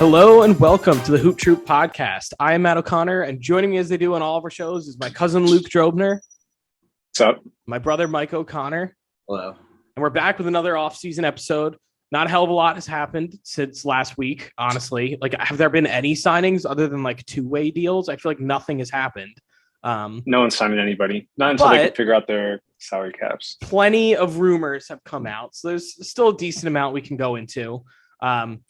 Hello and welcome to the Hoop Troop podcast. I am Matt O'Connor, and joining me as they do on all of our shows is my cousin Luke Drobner. What's up? My brother Mike O'Connor. Hello. And we're back with another off-season episode. Not a hell of a lot has happened since last week, honestly. Like, have there been any signings other than like two-way deals? I feel like nothing has happened. No one's signing anybody. Not until they can figure out their salary caps. Plenty of rumors have come out, so there's still a decent amount we can go into.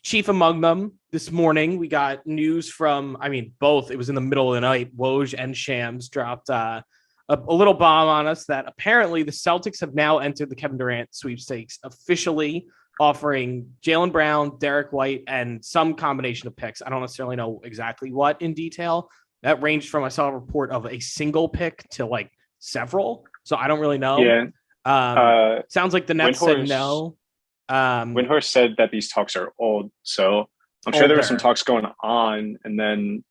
Chief among them, this morning we got news from, both. It was in the middle of the night. Woj and Shams dropped a little bomb on us that apparently the Celtics have now entered the Kevin Durant sweepstakes, officially offering Jaylen Brown, Derek White, and some combination of picks. I don't necessarily know exactly what in detail. That ranged from, I saw a report of a single pick to like several. So I don't really know. Yeah. Sounds like the Nets said no. Windhorst said that these talks are old, so I'm sure there were some talks going on, and then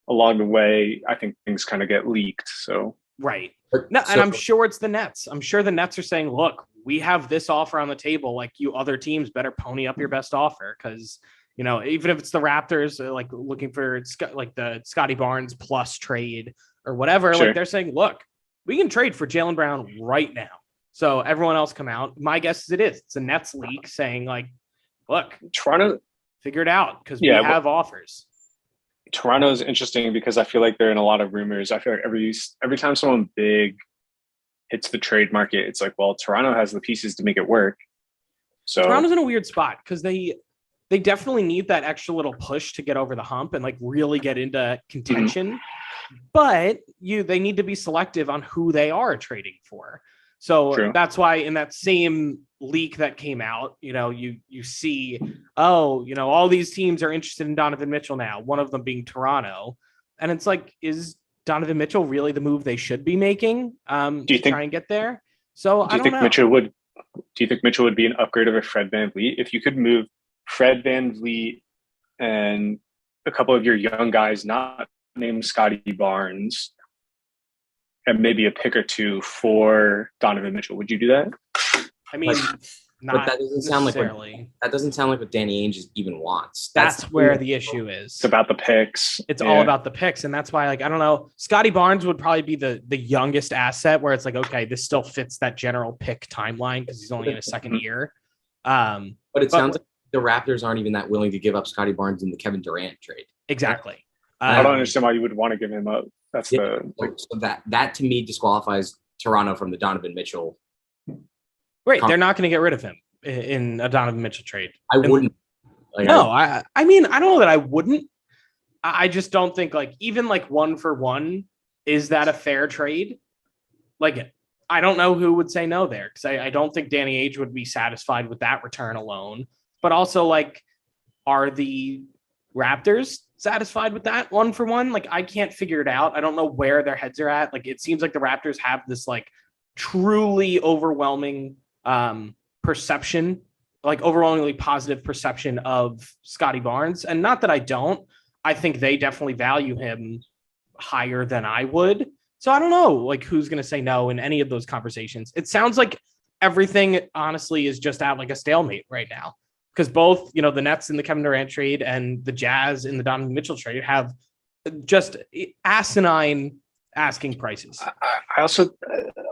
along the way, I think things kind of get leaked. So right, and I'm sure it's the Nets. I'm sure the Nets are saying, "Look, we have this offer on the table. Like, you other teams better pony up your best offer, because even if it's the Raptors, like looking for like the Scotty Barnes plus trade or whatever, sure. Like they're saying, look, we can trade for Jaylen Brown right now." So everyone else come out. My guess is it is. It's a Nets leak saying, like, look, Toronto, figure it out, because we have offers. Toronto's interesting because I feel like they're in a lot of rumors. I feel like every time someone big hits the trade market, it's like, well, Toronto has the pieces to make it work. So Toronto's in a weird spot because they definitely need that extra little push to get over the hump and like really get into contention. Mm-hmm. But they need to be selective on who they are trading for. So True. That's why in that same leak that came out, you see, all these teams are interested in Donovan Mitchell now, one of them being Toronto. And it's like, is Donovan Mitchell really the move they should be making try and get there? So do you think Mitchell would be an upgrade over Fred VanVleet? If you could move Fred VanVleet and a couple of your young guys not named Scotty Barnes and maybe a pick or two for Donovan Mitchell, would you do that? Not that doesn't sound like what Danny Ainge even wants. That's where the issue is. It's about the picks. It's all about the picks, and that's why, I don't know. Scotty Barnes would probably be the youngest asset, where it's like, okay, this still fits that general pick timeline because he's only in his second year. But it sounds like the Raptors aren't even that willing to give up Scotty Barnes in the Kevin Durant trade. Exactly. I don't understand why you would want to give him up. That's so that to me disqualifies Toronto from the Donovan Mitchell. Right, they're not going to get rid of him in a Donovan Mitchell trade. I wouldn't. I don't know that I wouldn't. I just don't think even one for one, is that a fair trade? I don't know who would say no there, because I don't think Danny Ainge would be satisfied with that return alone. But also, are the Raptors satisfied with that one for one? I can't figure it out. I don't know where their heads are at. It seems like the Raptors have this truly overwhelming perception, overwhelmingly positive perception of Scotty Barnes. And not that I don't. I think they definitely value him higher than I would. So I don't know who's going to say no in any of those conversations. It sounds like everything honestly is just at a stalemate right now. Because both, the Nets in the Kevin Durant trade and the Jazz in the Donovan Mitchell trade have just asinine asking prices. I also,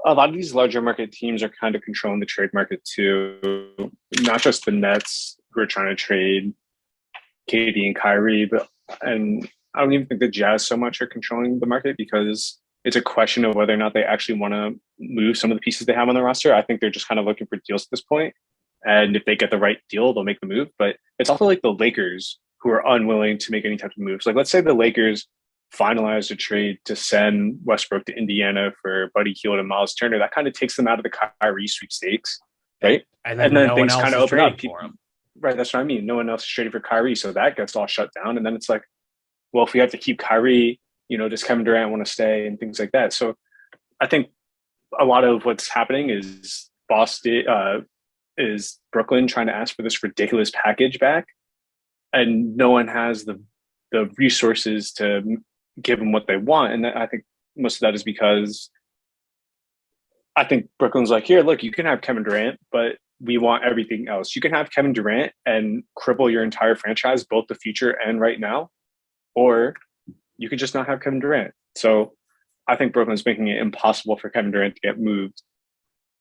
a lot of these larger market teams are kind of controlling the trade market too. Not just the Nets who are trying to trade KD and Kyrie, and I don't even think the Jazz so much are controlling the market, because it's a question of whether or not they actually want to move some of the pieces they have on the roster. I think they're just kind of looking for deals at this point. And if they get the right deal, they'll make the move. But it's also the Lakers who are unwilling to make any type of moves. Let's say the Lakers finalized a trade to send Westbrook to Indiana for Buddy Hield and Miles Turner. That kind of takes them out of the Kyrie sweepstakes, right? And then no things kind of open up for him. Right, that's what I mean. No one else is trading for Kyrie, so that gets all shut down. And then it's well, if we have to keep Kyrie, does Kevin Durant want to stay and things like that? So I think a lot of what's happening is Brooklyn trying to ask for this ridiculous package back, and no one has the resources to give them what they want. And I think most of that is because I think Brooklyn's here, look, you can have Kevin Durant, but we want everything else. You can have Kevin Durant and cripple your entire franchise, both the future and right now, or you could just not have Kevin Durant. So I think Brooklyn's making it impossible for Kevin Durant to get moved.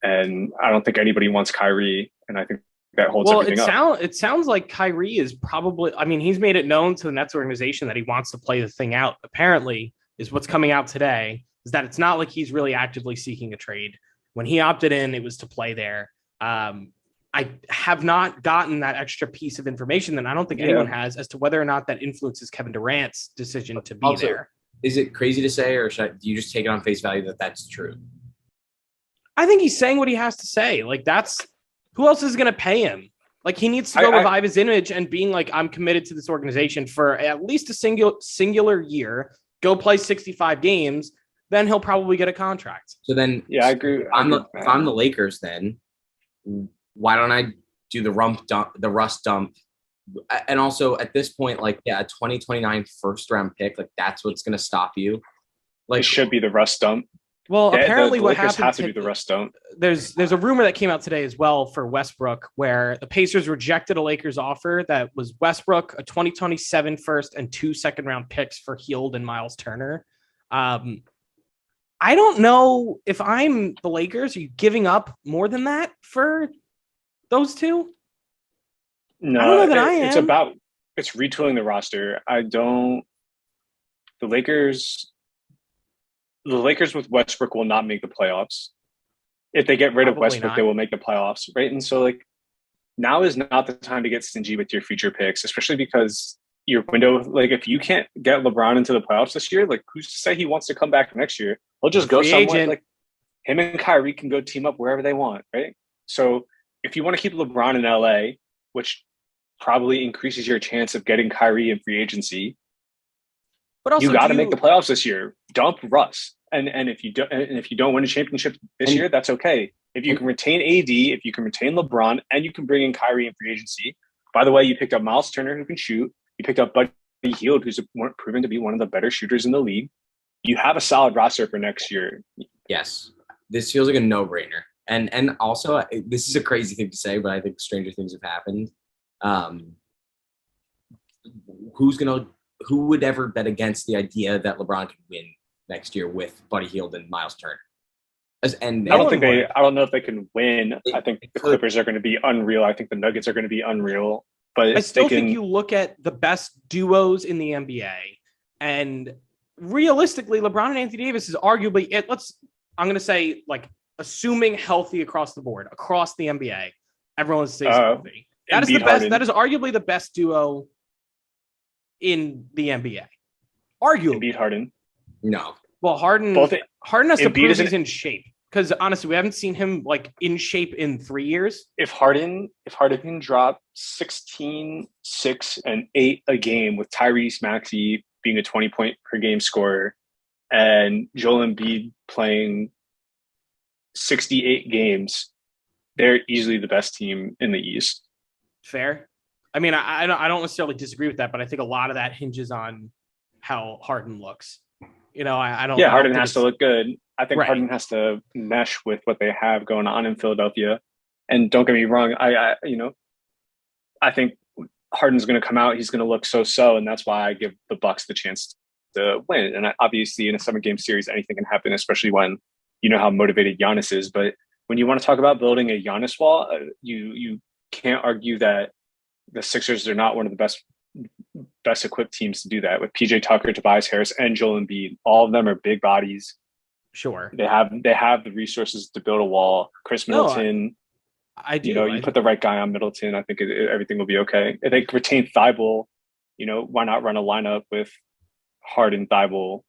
And I don't think anybody wants Kyrie. And I think that holds everything up. It sounds like Kyrie is probably, I mean, he's made it known to the Nets organization that he wants to play the thing out. Apparently, is what's coming out today, is that it's not like he's really actively seeking a trade. When he opted in, it was to play there. I have not gotten that extra piece of information that I don't think anyone has as to whether or not that influences Kevin Durant's decision to be also, there. Is it crazy to say, or do you just take it on face value that that's true? I think he's saying what he has to say. Like, that's who else is going to pay him? Like, he needs to go revive his image and being like, I'm committed to this organization for at least a singular year, go play 65 games, then he'll probably get a contract. So then, yeah, I agree. If I'm the Lakers, then why don't I do the rust dump? And also at this point, like, a 2029 first round pick, like, that's what's going to stop you. Like, it should be the rust dump. Well, apparently the what Lakers happened have to do the rust dump. There's a rumor that came out today as well for Westbrook, where the Pacers rejected a Lakers offer that was Westbrook, a 2027 first and 2 second-round picks for Hield and Miles Turner. I don't know if I'm the Lakers. Are you giving up more than that for those two? No, I don't know that I am. It's retooling the roster. The Lakers with Westbrook will not make the playoffs. If they get rid of Westbrook, they will make the playoffs, right? And so, like, now is not the time to get stingy with your future picks, especially because your window, like, if you can't get LeBron into the playoffs this year, like, who's to say he wants to come back next year? He'll just go somewhere. Like, him and Kyrie can go team up wherever they want, right? So if you want to keep LeBron in LA, which probably increases your chance of getting Kyrie in free agency, but also, you got to make the playoffs this year. Dump Russ, and if you don't win a championship this year, that's okay. If you can retain AD, if you can retain LeBron, and you can bring in Kyrie in free agency. By the way, you picked up Miles Turner, who can shoot. You picked up Buddy Hield, who's proven to be one of the better shooters in the league. You have a solid roster for next year. Yes, this feels like a no-brainer. And also, this is a crazy thing to say, but I think stranger things have happened. Who would ever bet against the idea that LeBron could win next year with Buddy Hield and Miles Turner? I don't know if they can win. I think the Clippers are going to be unreal. I think the Nuggets are going to be unreal. But I still think you look at the best duos in the NBA, and realistically, LeBron and Anthony Davis is arguably it. I'm going to say, like, assuming healthy across the board, across the NBA, everyone stays healthy. That is the best. Harden. That is arguably the best duo in the NBA. Arguably. Embiid, Harden. No. Well, Harden has to prove he's in shape. Because honestly, we haven't seen him, like, in shape in 3 years. If Harden can drop 16, 6, and 8 a game with Tyrese Maxey being a 20-point per game scorer and Joel Embiid playing 68 games, they're easily the best team in the East. Fair. I mean, I don't necessarily disagree with that, but I think a lot of that hinges on how Harden looks. You know, I don't. Yeah, Harden has to look good. I think Harden has to mesh with what they have going on in Philadelphia. And don't get me wrong, I think Harden's going to come out. He's going to look so, and that's why I give the Bucks the chance to win. And obviously, in a 7-game series, anything can happen, especially when you know how motivated Giannis is. But when you want to talk about building a Giannis wall, you can't argue that the Sixers are not one of the best equipped teams to do that with PJ Tucker, Tobias Harris, and Joel Embiid. All of them are big bodies. Sure. They have the resources to build a wall. Chris Middleton. I do. You put the right guy on Middleton, I think everything will be okay. If they retain Thibault, why not run a lineup with Harden, Thibault,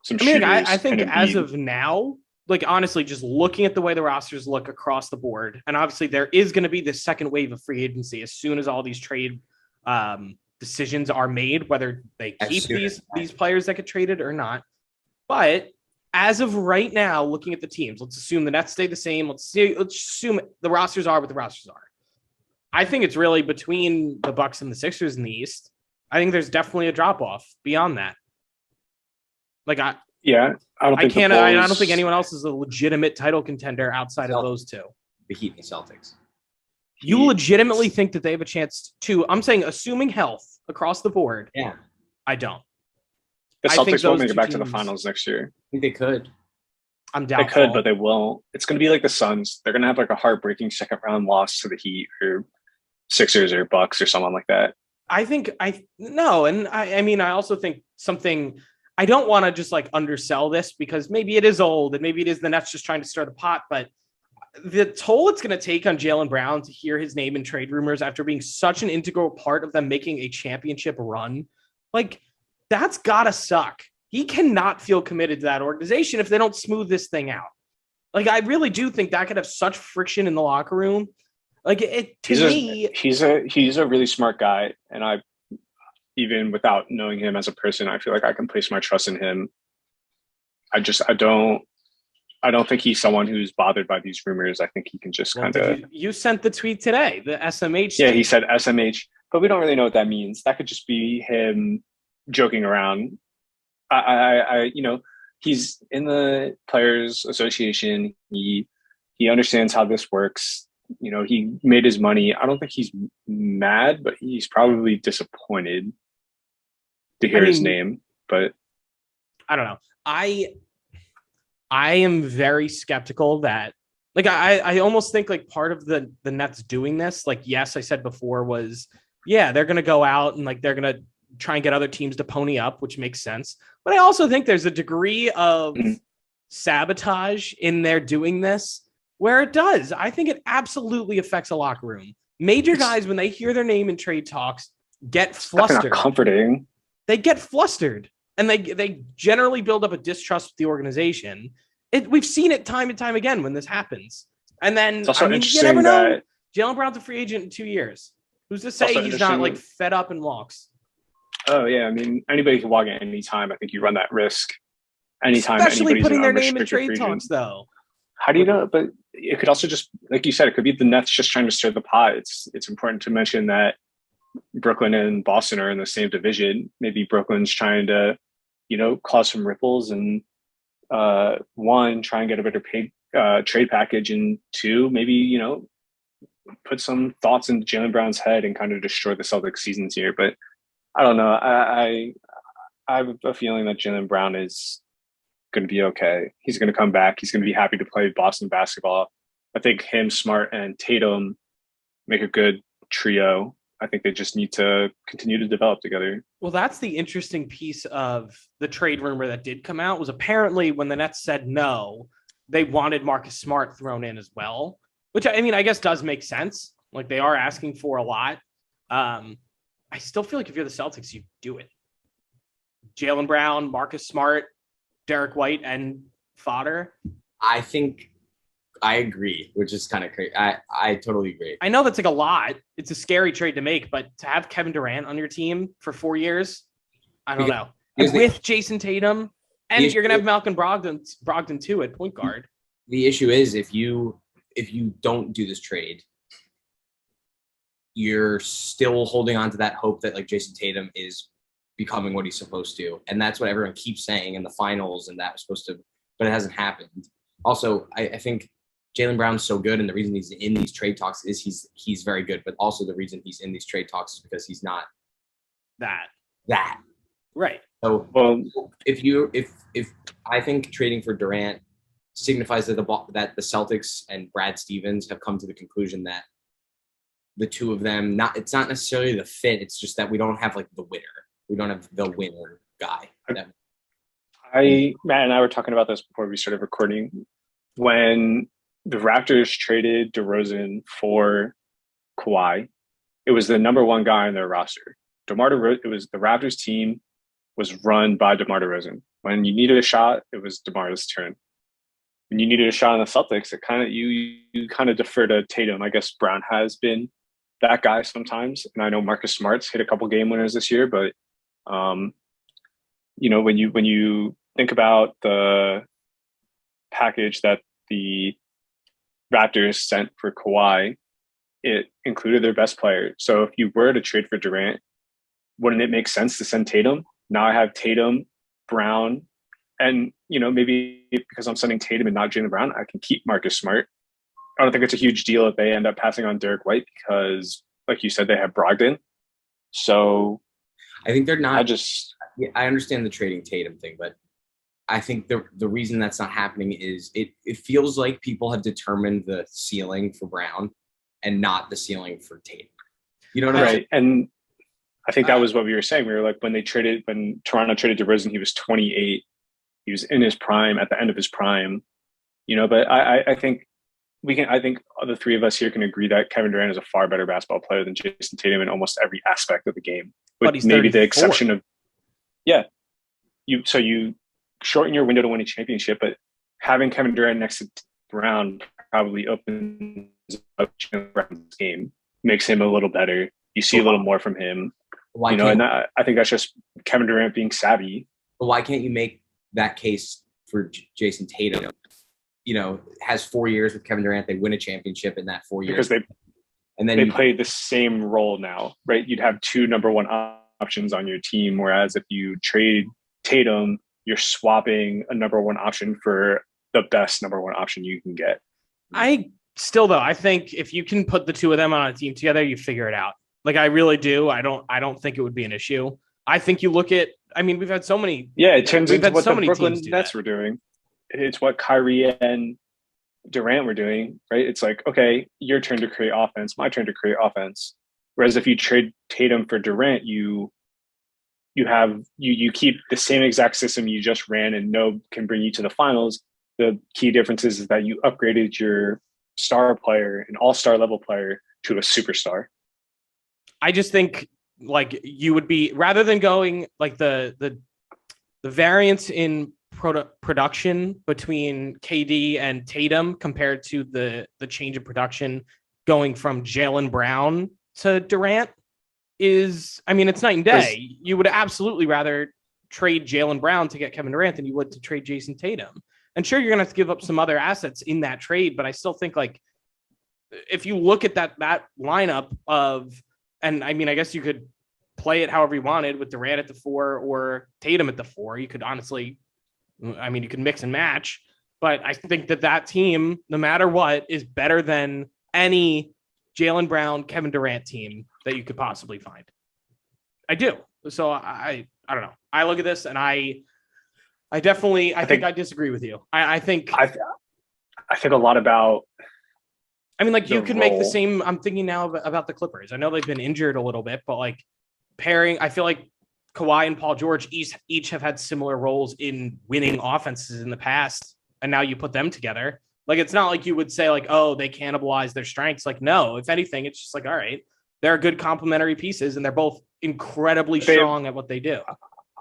some shooters? I think as of now, like, honestly, just looking at the way the rosters look across the board, and obviously there is going to be this second wave of free agency as soon as all these trade decisions are made, whether they keep these players that get traded or not. But as of right now, looking at the teams, let's assume the Nets stay the same. Let's assume the rosters are what the rosters are. I think it's really between the Bucks and the Sixers in the East. I think there's definitely a drop off beyond that. Like, I don't think anyone else is a legitimate title contender outside of those two. The Heat and the Celtics. You legitimately think that they have a chance to? I'm saying, assuming health across the board. Yeah, I don't. The Celtics won't make it back to the finals next year. I think they could. I'm doubtful. They could, but they won't. It's going to be like the Suns. They're going to have like a heartbreaking second round loss to the Heat or Sixers or Bucks or someone like that. I also think something. I don't want to just like undersell this because maybe it is old and maybe it is the Nets just trying to stir the pot, but the toll it's going to take on Jaylen Brown to hear his name in trade rumors after being such an integral part of them making a championship run, like that's gotta suck. He cannot feel committed to that organization if they don't smooth this thing out. Like, I really do think that could have such friction in the locker room. Like, he's a really smart guy, and I, even without knowing him as a person, I feel like I can place my trust in him. I don't think he's someone who's bothered by these rumors. I think he can just kind of. You sent the tweet today, the SMH. Yeah, he said SMH, but we don't really know what that means. That could just be him joking around. He's in the Players Association. He understands how this works. He made his money. I don't think he's mad, but he's probably disappointed to hear his name. But I don't know. I am very skeptical that, like, I almost think like part of the Nets doing this, like, yes, I said before was, yeah, they're going to go out and like, they're going to try and get other teams to pony up, which makes sense. But I also think there's a degree of sabotage in their doing this where it does. I think it absolutely affects a locker room. Major guys, when they hear their name in trade talks, get flustered. Not comforting. They get flustered and they generally build up a distrust with the organization. We've seen it time and time again when this happens. And then, you never know. Jaylen Brown's a free agent in 2 years. Who's to say he's not like fed up and walks? Oh, yeah. I mean, anybody can walk at any time. I think you run that risk anytime. Especially putting their name in trade talks, though. How do you know? But it could also just, like you said, it could be the Nets just trying to stir the pot. It's important to mention that Brooklyn and Boston are in the same division. Maybe Brooklyn's trying to, cause some ripples and one, try and get a better trade package, and two, maybe, put some thoughts into Jaylen Brown's head and kind of destroy the Celtics seasons here. But I don't know. I have a feeling that Jaylen Brown is going to be okay. He's going to come back. He's going to be happy to play Boston basketball. I think him, Smart, and Tatum make a good trio. I think they just need to continue to develop together. Well, that's the interesting piece of the trade rumor that did come out, was apparently when the Nets said no, they wanted Marcus Smart thrown in as well, which I guess does make sense. Like, they are asking for a lot. I still feel like if you're the Celtics, you do it. Jaylen Brown, Marcus Smart, Derek White, and fodder. I think I agree, which is kind of crazy. I totally agree. I know that's like a lot. It's a scary trade to make, but to have Kevin Durant on your team for 4 years, I don't know. With Jason Tatum, and you're going to have Malcolm Brogdon too at point guard. The issue is if you don't do this trade, you're still holding on to that hope that like Jason Tatum is becoming what he's supposed to. And that's what everyone keeps saying in the finals, and that was supposed to, but it hasn't happened. Also, I think Jaylen Brown's so good, and the reason he's in these trade talks is he's very good, but also the reason he's in these trade talks is because he's not that. Right. So if I think trading for Durant signifies that the Celtics and Brad Stevens have come to the conclusion that the two of them, it's not necessarily the fit. It's just that we don't have like the winner. We don't have the winner guy. Matt and I were talking about this before we started recording. When the Raptors traded DeRozan for Kawhi, it was the number one guy on their roster. It was the Raptors team was run by DeMar DeRozan. When you needed a shot, it was DeMar's turn. When you needed a shot on the Celtics, it kind of you kind of defer to Tatum. I guess Brown has been that guy sometimes, and I know Marcus Smart's hit a couple game winners this year, but when you think about the package that the Raptors sent for Kawhi, it included their best player. So if you were to trade for Durant, wouldn't it make sense to send Tatum? Now I have Tatum, Brown, and maybe because I'm sending Tatum and not Jaylen Brown, I can keep Marcus Smart. I don't think it's a huge deal if they end up passing on Derek White because, like you said, they have Brogdon. So I think they're not. I understand the trading Tatum thing, but I think the reason that's not happening is it feels like people have determined the ceiling for Brown and not the ceiling for Tatum. You know what I mean? Right. And I think that was what we were saying. We were like, when Toronto traded DeRozan, he was 28. He was in his prime, at the end of his prime. But I think the three of us here can agree that Kevin Durant is a far better basketball player than Jason Tatum in almost every aspect of the game. But he's maybe 34. The exception of, you shorten your window to win a championship, but having Kevin Durant next to Brown probably opens up Brown's game, makes him a little better. You see a little more from him. And I think that's just Kevin Durant being savvy. But why can't you make that case for Jason Tatum? Has 4 years with Kevin Durant. They win a championship in that 4 years. Because they play the same role now, right? You'd have two number one options on your team, whereas if you trade Tatum, you're swapping a number one option for the best number one option you can get. I think if you can put the two of them on a team together, you figure it out. Like, I really do. I don't think it would be an issue. I think you look at, we've had so many. Yeah, it turns into what the Brooklyn Nets were doing. It's what Kyrie and Durant were doing, right? It's like, okay, your turn to create offense, my turn to create offense. Whereas if you trade Tatum for Durant, you keep the same exact system you just ran and can bring you to the finals. The key difference is that you upgraded your star player, an all-star level player, to a superstar. I just think like you would be, rather than going like the variance in production between KD and Tatum compared to the change of production going from Jaylen Brown to Durant is, it's night and day. You would absolutely rather trade Jaylen Brown to get Kevin Durant than you would to trade Jason Tatum. And sure, you're going to have to give up some other assets in that trade, but I still think like if you look at that lineup of, and I guess you could play it however you wanted with Durant at the 4 or Tatum at the 4. You could honestly, you can mix and match, but I think that team, no matter what, is better than any Jaylen Brown, Kevin Durant team that you could possibly find. I do. So I don't know. I look at this and I think I disagree with you. I think a lot about, you could make the same. I'm thinking now about the Clippers. I know they've been injured a little bit, but like pairing, I feel like Kawhi and Paul George each have had similar roles in winning offenses in the past. And now you put them together. Like, it's not like you would say like, oh, they cannibalize their strengths. Like, no, if anything, it's just like, all right, they're good complementary pieces and they're both incredibly strong at what they do.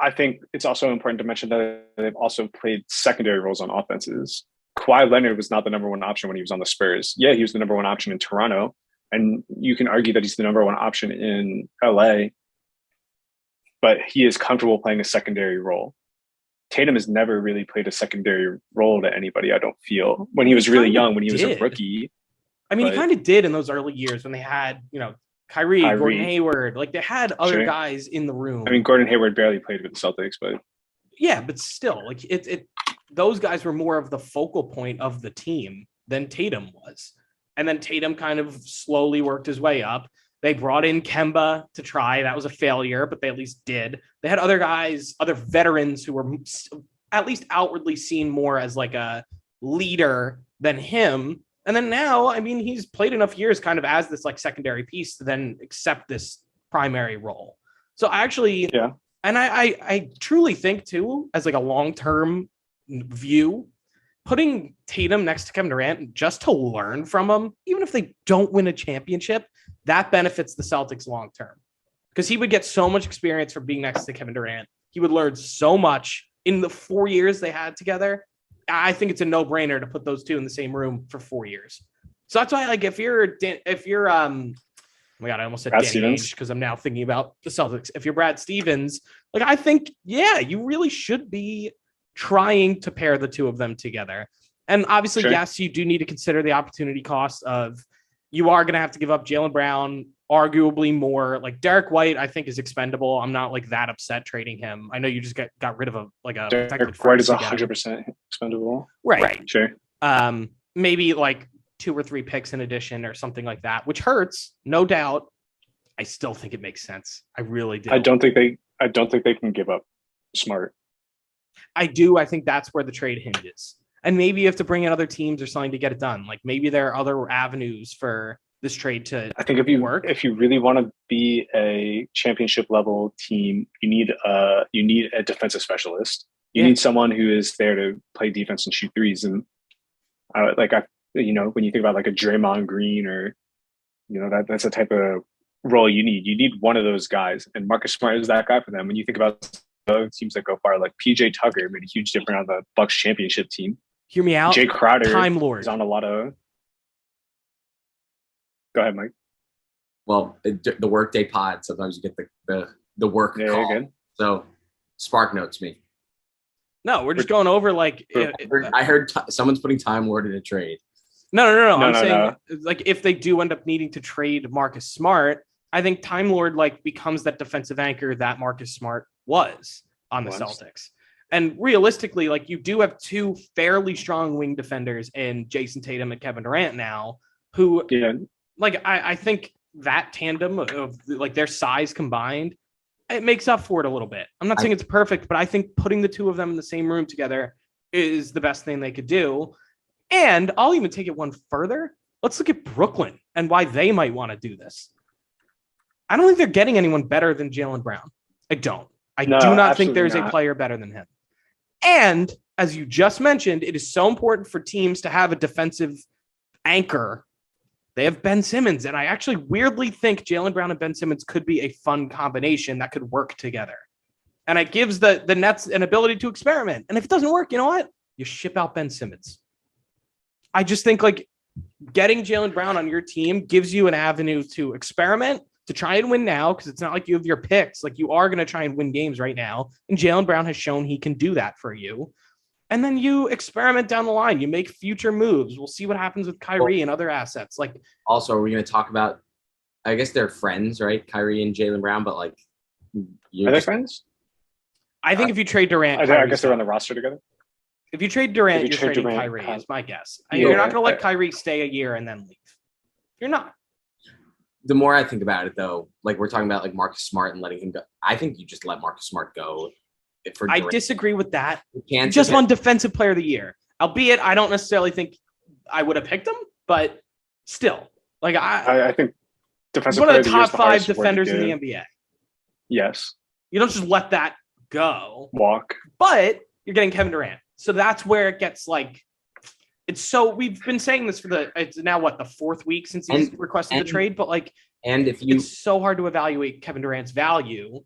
I think it's also important to mention that they've also played secondary roles on offenses. Kawhi Leonard was not the number one option when he was on the Spurs. Yeah, he was the number one option in Toronto. And you can argue that he's the number one option in LA, but he is comfortable playing a secondary role. Tatum has never really played a secondary role to anybody, I don't feel. When he was really young, when he was a rookie. He kind of did in those early years when they had, Kyrie, Gordon Hayward. Like, they had other guys in the room. Gordon Hayward barely played with the Celtics, but... Yeah, but still, like, those guys were more of the focal point of the team than Tatum was. And then Tatum kind of slowly worked his way up. They brought in Kemba to try. That was a failure, but they at least did. They had other guys, other veterans who were at least outwardly seen more as like a leader than him. And then now, he's played enough years kind of as this like secondary piece to then accept this primary role. So I actually, and I truly think too, as like a long-term view, putting Tatum next to Kevin Durant just to learn from him, even if they don't win a championship, that benefits the Celtics long term, because he would get so much experience from being next to Kevin Durant. He would learn so much in the 4 years they had together. I think it's a no-brainer to put those two in the same room for 4 years. So that's why, like, if you're oh my God, I almost said Brad Danny Ainge because I'm now thinking about the Celtics. If you're Brad Stevens, like, I think, you really should be trying to pair the two of them together. And obviously, yes, you do need to consider the opportunity cost of, you are going to have to give up Jaylen Brown, arguably more. Like, Derek White, I think, is expendable. I'm not like that upset trading him. I know you just got rid of a Derek White is 100% expendable. Right. Sure. Maybe like 2 or 3 picks in addition or something like that, which hurts, no doubt. I still think it makes sense. I really do. I don't think they can give up Smart. I do. I think that's where the trade hinges. And maybe you have to bring in other teams or something to get it done. Like maybe there are other avenues for this trade to I think if you really want to be a championship level team, you need a defensive specialist. You need someone who is there to play defense and shoot threes. And when you think about like a Draymond Green or, that's the type of role you need. You need one of those guys, and Marcus Smart is that guy for them. When you think about teams that go far, like PJ Tucker made a huge difference on the Bucks championship team. Hear me out. Jay Crowder Time Lord is on a lot of. Go ahead, Mike. Well, the workday pod, sometimes you get the work call. Good. So Spark notes me. No, we're just going over like. I heard someone's putting Time Lord in a trade. No. I'm saying like if they do end up needing to trade Marcus Smart, I think Time Lord like becomes that defensive anchor that Marcus Smart was on the Celtics. And realistically, like you do have 2 fairly strong wing defenders in Jason Tatum and Kevin Durant now, who like I think that tandem of like their size combined, it makes up for it a little bit. I'm not saying it's perfect, but I think putting the 2 of them in the same room together is the best thing they could do. And I'll even take it one further. Let's look at Brooklyn and why they might want to do this. I don't think they're getting anyone better than Jaylen Brown. I don't. I do not think there's a player better than him. And as you just mentioned, it is so important for teams to have a defensive anchor. They have Ben Simmons, and I actually weirdly think Jaylen Brown and Ben Simmons could be a fun combination that could work together. And it gives the Nets an ability to experiment. And if it doesn't work, you know what? You ship out Ben Simmons. I just think like getting Jaylen Brown on your team gives you an avenue to experiment, to try and win now, because it's not like you have your picks. Like you are going to try and win games right now. And Jaylen Brown has shown he can do that for you. And then you experiment down the line. You make future moves. We'll see what happens with Kyrie and other assets. Like also, are we going to talk about, I guess they're friends, right? Kyrie and Jaylen Brown, but like. Are they friends? I think if you trade Durant. I guess they're on the roster together. If you trade Durant, you're trading Kyrie, is my guess. You're not going to let Kyrie stay a year and then leave. You're not. The more I think about it, though, like we're talking about like Marcus Smart and letting him go, I think you just let Marcus Smart go. I disagree with that. You just won Defensive Player of the Year. Albeit, I don't necessarily think I would have picked him, but still. Like I think Defensive Player of the Year is one of the top 5 defenders in the NBA. Yes. You don't just let that go. Walk. But you're getting Kevin Durant. So that's where it gets like, we've been saying this it's now the 4th week since he's requested the trade, but like, it's so hard to evaluate Kevin Durant's value.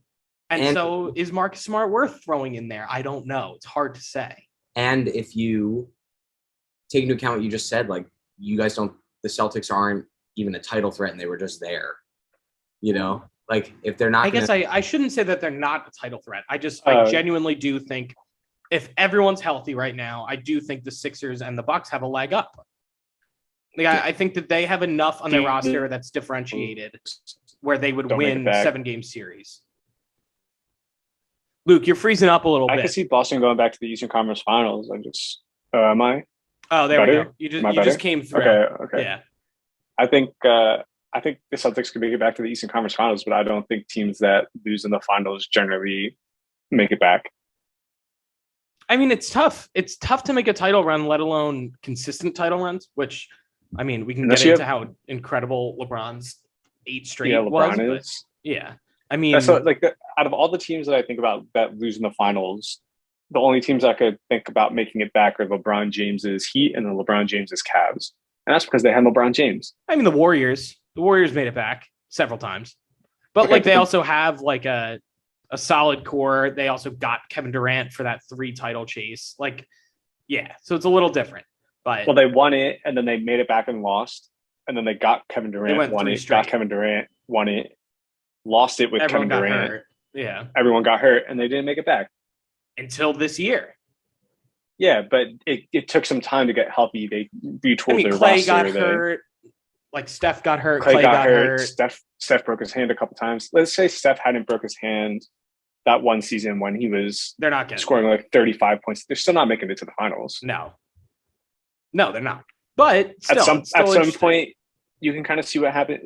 And so is Marcus Smart worth throwing in there? I don't know. It's hard to say. And if you take into account what you just said, like the Celtics aren't even a title threat and they were just there, like if they're not, I shouldn't say that they're not a title threat. I genuinely do think if everyone's healthy right now, I do think the Sixers and the Bucks have a leg up. Like, I think that they have enough on their roster that's differentiated where they would win 7-game series. Luke, you're freezing up a little bit. I can see Boston going back to the Eastern Conference Finals. Am I? Oh, there we go. You just came through. Okay. Yeah. I think the Celtics could make it back to the Eastern Conference Finals, but I don't think teams that lose in the finals generally make it back. I mean, it's tough. It's tough to make a title run, let alone consistent title runs, which, I mean, we can get into how incredible LeBron's 8 straight was. But, yeah. I mean, out of all the teams that I think about that lose in the finals, the only teams I could think about making it back are LeBron James's Heat and the LeBron James's Cavs. And that's because they had LeBron James. I mean, the Warriors made it back several times, but they also have like a solid core. They also got Kevin Durant for that 3 title chase. So it's a little different. But they won it, and then they made it back and lost, and then they got Kevin Durant, won it, got Kevin Durant, won it, lost it with Kevin Durant. Hurt. Yeah, everyone got hurt, and they didn't make it back until this year. Yeah, but it took some time to get healthy. They retooled their Clay roster. Got hurt. Like Steph got hurt. Clay got hurt. Steph broke his hand a couple times. Let's say Steph hadn't broke his hand that one season when he was they're not getting scoring like 35 points. They're still not making it to the finals. No, they're not. But still, at some point, you can kind of see what happened.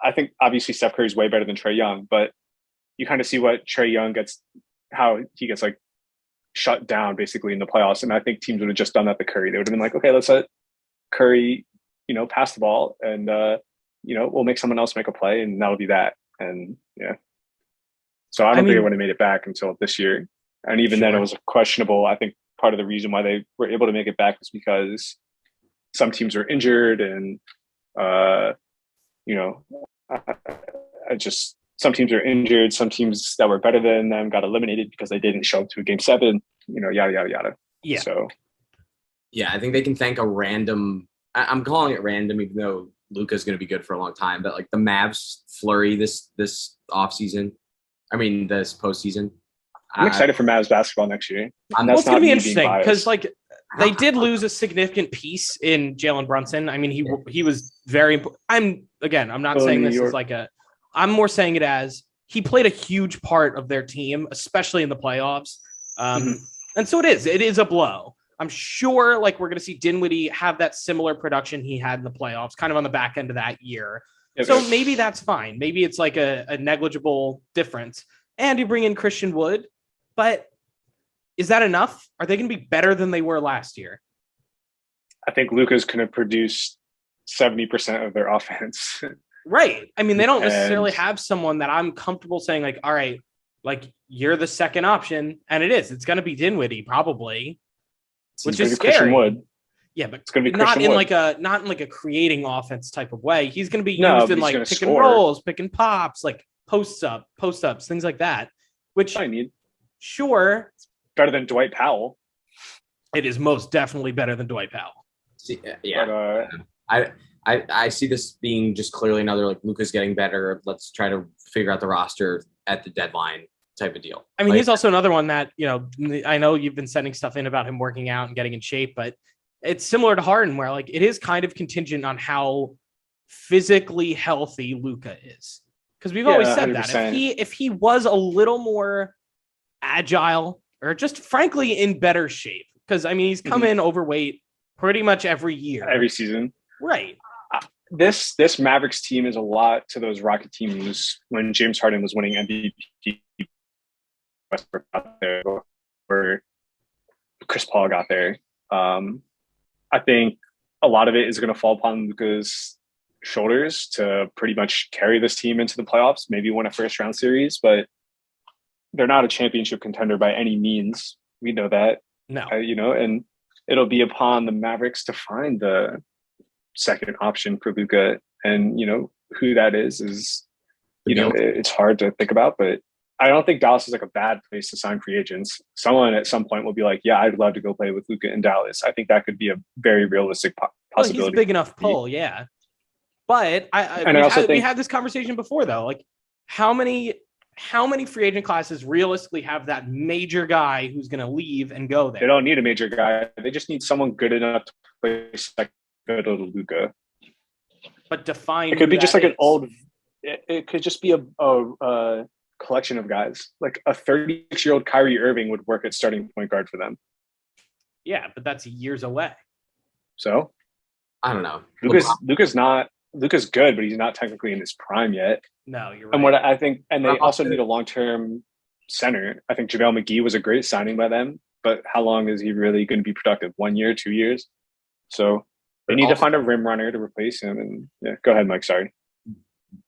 I think obviously Steph Curry's way better than Trae Young, but you kind of see what Trae Young gets, how he gets like shut down basically in the playoffs. And I think teams would have just done that to Curry. They would have been like, okay, let's let Curry, pass the ball and, we'll make someone else make a play and that'll be that. And yeah. So I don't think they would have made it back until this year. And even then it was questionable. I think part of the reason why they were able to make it back was because some teams were injured and, some teams are injured. Some teams that were better than them got eliminated because they didn't show up to a game 7, yada, yada, yada. Yeah. So, yeah, I think they can thank a random, I'm calling it random, even though Luka's going to be good for a long time, but like the Mavs flurry this offseason, this postseason. I'm excited for Mavs basketball next year. Well, it's going to be interesting because they did lose a significant piece in Jalen Brunson. He was very. I'm not saying this as I'm more saying it as he played a huge part of their team, especially in the playoffs. And so it is a blow. I'm sure we're going to see Dinwiddie have that similar production he had in the playoffs, kind of on the back end of that year. Okay. So maybe that's fine. Maybe it's like a negligible difference. And you bring in Christian Wood, but is that enough? Are they going to be better than they were last year? I think Luka's going to produce 70% of their offense. Right. They don't necessarily have someone that I'm comfortable saying all right, you're the second option. And it's going to be Dinwiddie probably, which is scary. Christian Wood. Yeah, but it's going to be not in not in a creating offense type of way. He's going to be used in pick and rolls, pick and pops, post ups, things like that. Which I need. Sure. Better than Dwight Powell. It is most definitely better than Dwight Powell. Yeah. But, I see this being just clearly another Luka's getting better. Let's try to figure out the roster at the deadline type of deal. He's also another one that, I know you've been sending stuff in about him working out and getting in shape, but it's similar to Harden where it is kind of contingent on how physically healthy Luka is. Because we've always said 100%. That if he was a little more agile or just frankly in better shape, because he's come in overweight pretty much every year. Every season. Right. This Mavericks team is a lot to those Rocket teams when James Harden was winning MVP. Westbrook got there, or Chris Paul got there. I think a lot of it is going to fall upon Luka's shoulders to pretty much carry this team into the playoffs, maybe win a first round series, but they're not a championship contender by any means. We know that. No. And it'll be upon the Mavericks to find the second option for Luka. And, who that is, it's hard to think about, but I don't think Dallas is a bad place to sign free agents. Someone at some point will be yeah, I'd love to go play with Luka in Dallas. I think that could be a very realistic possibility. He's a big enough pull, yeah. But we had this conversation before, though. How many free agent classes realistically have that major guy who's going to leave and go there? They don't need a major guy. They just need someone good enough to play second to Luka. But define. It could be just an old. It could just be a collection of guys. A 36-year-old Kyrie Irving would work at starting point guard for them. Yeah, but that's years away. So I don't know. Luka's good, but he's not technically in his prime yet. No, you're right. And what I think, and they also need a long-term center. I think JaVale McGee was a great signing by them, but how long is he really going to be productive? 1 year, 2 years? So they need to find a rim runner to replace him. And yeah, go ahead, Mike. Sorry.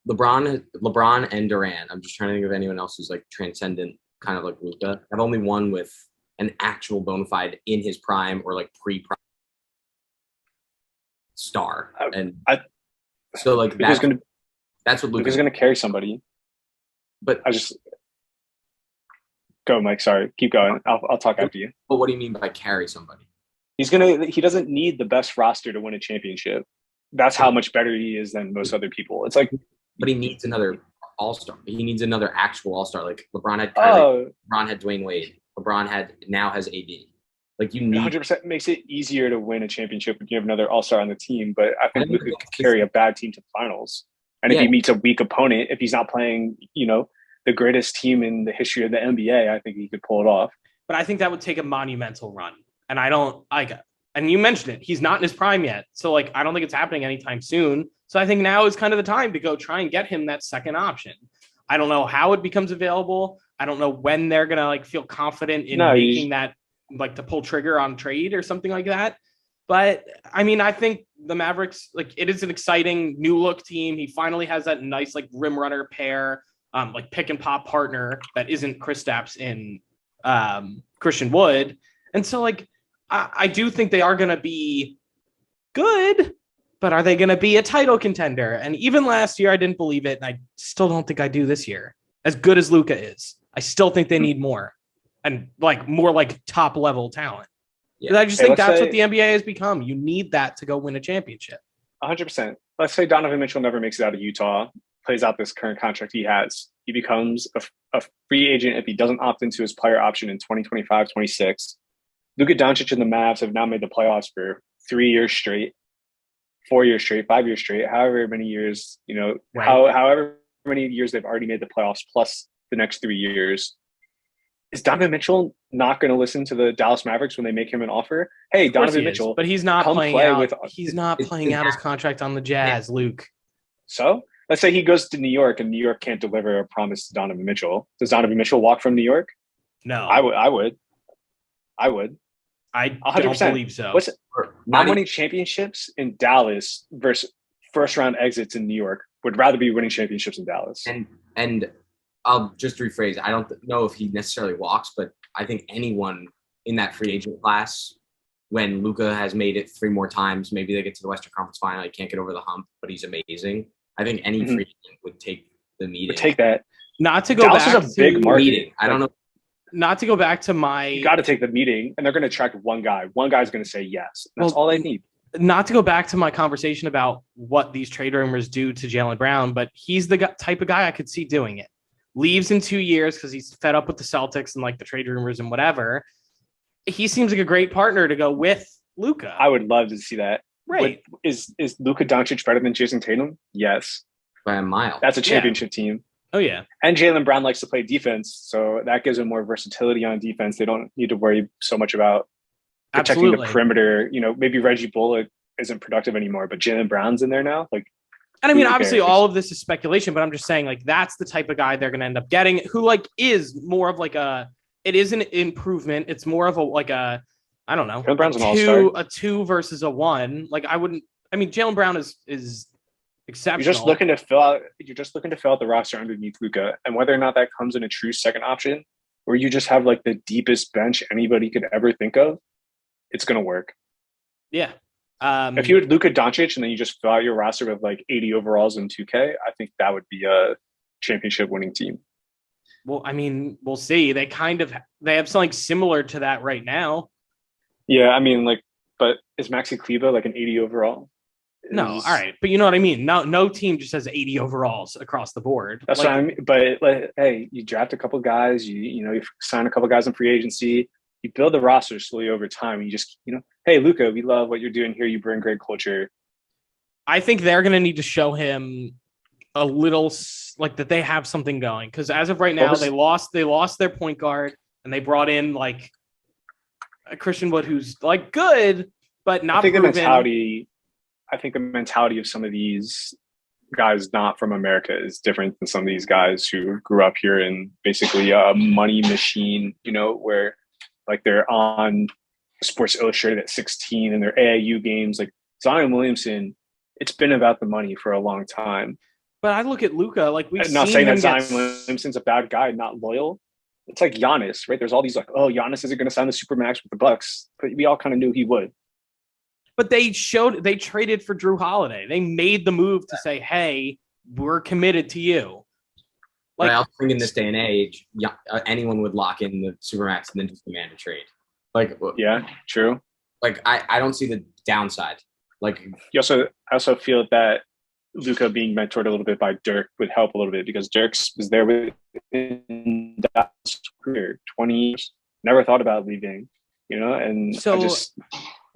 LeBron and Durant. I'm just trying to think of anyone else who's transcendent, kind of like Luka. I've only one with an actual bona fide in his prime or pre-prime star. That's what Luka's going to carry somebody. But go, Mike. Sorry, keep going. I'll talk after you. But what do you mean by carry somebody? He doesn't need the best roster to win a championship. That's how much better he is than most other people. It's but he needs another all-star. He needs another actual all-star. LeBron had Kyrie, LeBron had Dwayne Wade. LeBron now has AD. You need 100% makes it easier to win a championship when you have another all-star on the team. But I think Luka can carry a bad team to the finals. And if he meets a weak opponent, if he's not playing, the greatest team in the history of the NBA, I think he could pull it off. But I think that would take a monumental run. And I don't And you mentioned it. He's not in his prime yet. So, like, I don't think it's happening anytime soon. So I think now is kind of the time to go try and get him that second option. I don't know how it becomes available. I don't know when they're going to, like, feel confident in making that, like, to pull trigger on trade or something like that. But, I mean, I think the Mavericks, like, it is an exciting new look team. He finally has that nice, like, rim runner pair, like, pick and pop partner that isn't Kristaps in Christian Wood. And so, like, I do think they are going to be good, but are they going to be a title contender? And even last year, I didn't believe it. And I still don't think I do this year. As good as Luka is, I still think they need more and like more like top level talent. Yeah. I just think that's what the NBA has become. You need that to go win a championship. 100%. Let's say Donovan Mitchell never makes it out of Utah, plays out this current contract he has. He becomes a free agent if he doesn't opt into his player option in 2025-26. Luka Doncic and the Mavs have now made the playoffs for 3 years straight, 4 years straight, 5 years straight, however many years, right. However many years they've already made the playoffs plus the next 3 years. Is Donovan Mitchell not going to listen to the Dallas Mavericks when they make him an offer? Hey, Donovan Mitchell, but he's not playing out. He's not playing out his contract on the Jazz, Luke. So let's say he goes to New York and New York can't deliver a promise to Donovan Mitchell. Does Donovan Mitchell walk from New York? No, I would. I 100%. Don't believe so. Not winning championships in Dallas versus first round exits in New York. Would rather be winning championships in Dallas. And I'll just rephrase. I don't know if he necessarily walks, but I think anyone in that free agent class, when Luka has made it 3 more times, maybe they get to the Western Conference Final. He can't get over the hump, but he's amazing. I think any free agent would take the meeting. Would take that. Not to go Dallas back is a big market. Meeting. I don't know. Not to go back to my... You got to take the meeting, and they're going to attract one guy. One guy's going to say yes. That's all they need. Not to go back to my conversation about what these trade rumors do to Jaylen Brown, but he's the type of guy I could see doing it. Leaves in 2 years because he's fed up with the Celtics and like the trade rumors and whatever. He seems like a great partner to go with Luka. I would love to see that. Right. Is Luka Doncic better than Jason Tatum? Yes. By a mile. That's a championship team. Oh, yeah. And Jaylen Brown likes to play defense, so that gives him more versatility on defense. They don't need to worry so much about protecting the perimeter. Maybe Reggie Bullock isn't productive anymore, but Jaylen Brown's in there now. Like, and I mean, obviously, all of this is speculation, but I'm just saying, like, that's the type of guy they're going to end up getting, who like is more of like it is an improvement. It's more of I don't know, Jaylen Brown's an all-star. A 2 versus a 1. Like, Jaylen Brown is exceptional. You're just looking to fill out the roster underneath Luka, and whether or not that comes in a true second option, or you just have like the deepest bench anybody could ever think of, it's going to work. Yeah. If you had Luka Doncic and then you just fill out your roster with like 80 overalls in 2K, I think that would be a championship winning team. Well, I mean, we'll see. They have something similar to that right now. Yeah, I mean, but is Maxi Kleber like an 80 overall? No, all right, but you know what I mean. No team just has 80 overalls across the board. That's what I mean. But hey, you draft a couple guys, you sign a couple guys in free agency, you build the roster slowly over time. And you just hey, Luka, we love what you're doing here. You bring great culture. I think they're going to need to show him a little like that they have something going, because as of right now, they lost their point guard and they brought in like a Christian Wood who's like good but not proven. I think the mentality of some of these guys not from America is different than some of these guys who grew up here in basically a money machine, where like they're on Sports Illustrated at 16 and their AAU games. Like Zion Williamson, it's been about the money for a long time. But I look at Luka, like we've not saying that Zion Williamson's a bad guy, not loyal. It's like Giannis, right? There's all these like, oh, Giannis isn't going to sign the Supermax with the Bucks, but we all kind of knew he would. But they traded for Drew Holiday. They made the move to say, hey, we're committed to you. Like, I also think in this day and age, anyone would lock in the Supermax and then just demand a trade. Like, yeah, true. Like, I don't see the downside. Like, I also feel that Luka being mentored a little bit by Dirk would help a little bit, because Dirk was there within Dallas' career, 20 years, never thought about leaving, and so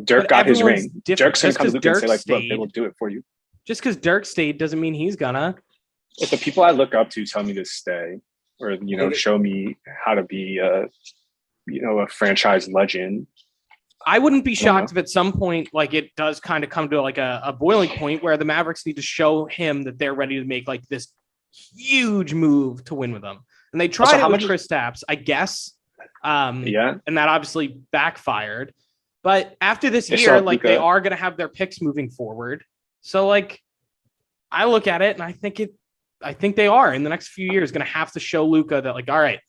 Dirk got his ring. Dirk's going to come to Luka and say, like, look, they will do it for you. Just because Dirk stayed doesn't mean he's gonna. If the people I look up to tell me to stay, or, show me how to be a franchise legend, I wouldn't be shocked if at some point, like, it does kind of come to like a boiling point where the Mavericks need to show him that they're ready to make like this huge move to win with them. And they tried it with Kristaps, I guess. And that obviously backfired. But after this year, like, they are going to have their picks moving forward. So, like, I look at it and I think they are in the next few years going to have to show Luka that, like, all right,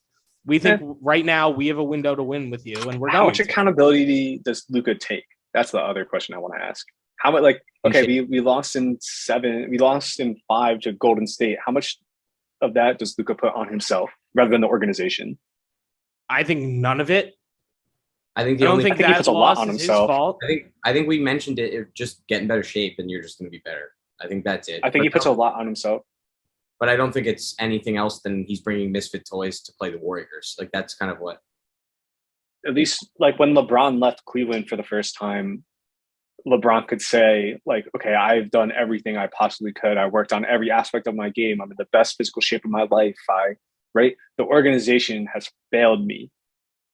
we think right now we have a window to win with you, and we're going. How much accountability does Luka take? That's the other question I want to ask. How much, like, okay, we lost in 7, we lost in 5 to Golden State. How much of that does Luka put on himself rather than the organization? I think none of it. I think he puts a lot on himself. I think we mentioned it. Just get in better shape, and you're just going to be better. I think that's it. I think he puts a lot on himself. But I don't think it's anything else than he's bringing misfit toys to play the Warriors. Like, that's kind of what. At least, like, when LeBron left Cleveland for the first time, LeBron could say, like, okay, I've done everything I possibly could. I worked on every aspect of my game. I'm in the best physical shape of my life. Right? The organization has failed me.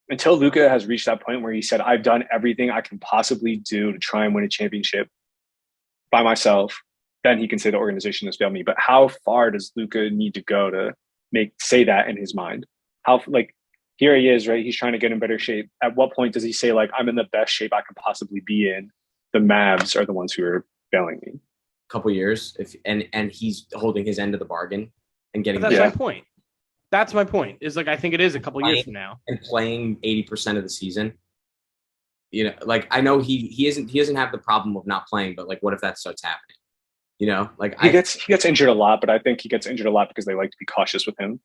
Until Luka has reached that point where he said, I've done everything I can possibly do to try and win a championship by myself, then he can say the organization has failed me. But how far does Luka need to go to say that in his mind? How, like, here he is, right? He's trying to get in better shape. At what point does he say, like, I'm in the best shape I can possibly be in? The Mavs are the ones who are failing me. A couple years, and he's holding his end of the bargain and getting. That's my point. That's my point. Is, like, I think it is a couple years from now and playing 80% of the season. You know, like, I know he doesn't have the problem of not playing, but, like, what if that starts happening? You know, like, he gets injured a lot, but I think he gets injured a lot because they like to be cautious with him.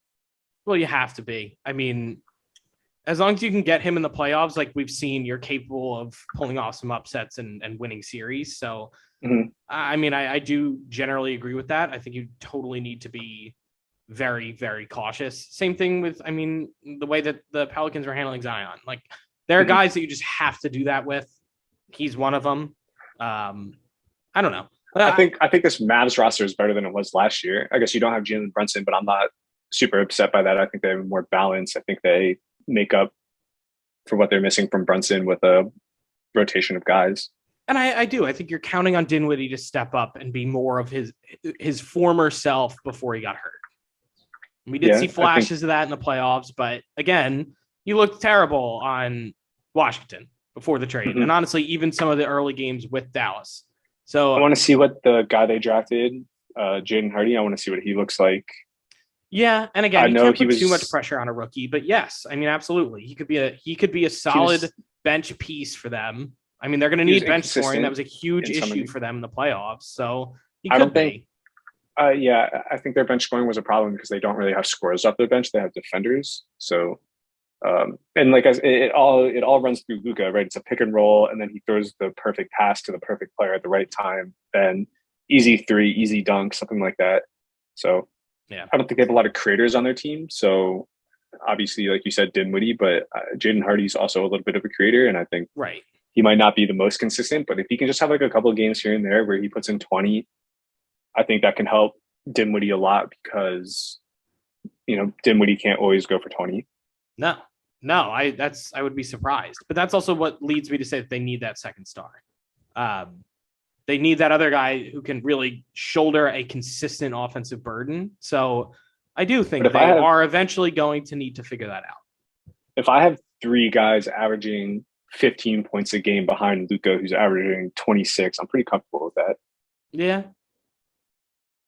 Well, you have to be. I mean, as long as you can get him in the playoffs, like we've seen, you're capable of pulling off some upsets and winning series. So, I mean, I do generally agree with that. I think you totally need to be very, very cautious. Same thing with, I mean, the way that the Pelicans are handling Zion. Like, there are guys that you just have to do that with. He's one of them. I don't know. I think this Mavs roster is better than it was last year. I guess you don't have Jalen Brunson, but I'm not super upset by that. I think they have more balance. I think they make up for what they're missing from Brunson with a rotation of guys. And I do. I think you're counting on Dinwiddie to step up and be more of his former self before he got hurt. We did see flashes of that in the playoffs, but again, he looked terrible on Washington before the trade. And honestly, even some of the early games with Dallas. So I want to see what the guy they drafted, Jaden Hardy, I want to see what he looks like. Yeah, and again, you can't put too much pressure on a rookie, but yes, I mean, absolutely, he could be a solid bench piece for them. I mean, they're going to need bench scoring. That was a huge issue for them in the playoffs. So he could be. I think their bench scoring was a problem because they don't really have scorers off their bench. They have defenders. So, and like it all runs through Luka, right? It's a pick and roll, and then he throws the perfect pass to the perfect player at the right time. Then easy 3, easy dunk, something like that. So yeah, I don't think they have a lot of creators on their team. So obviously, like you said, Dinwiddie, but Jaden Hardy's also a little bit of a creator, and I think he might not be the most consistent, but if he can just have like a couple of games here and there where he puts in 20, I think that can help Dinwiddie a lot because, you know, Dinwiddie can't always go for 20. No, I would be surprised, but that's also what leads me to say that they need that second star. They need that other guy who can really shoulder a consistent offensive burden. So I do think they are eventually going to need to figure that out. If I have 3 guys averaging 15 points a game behind Luka, who's averaging 26, I'm pretty comfortable with that. Yeah.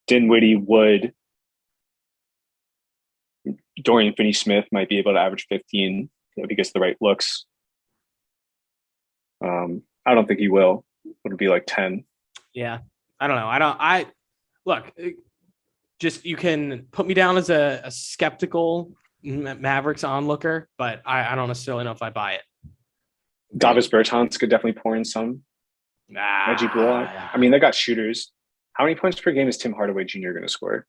Dinwiddie would. Dorian Finney-Smith might be able to average 15 if he gets the right looks. I don't think he will. It'll be like 10. Yeah. I don't know. Look, just, you can put me down as a skeptical Mavericks onlooker, but I don't necessarily know if I buy it. Davis Bertans could definitely pour in some. Reggie Bullock. I mean, they got shooters. How many points per game is Tim Hardaway Jr. going to score?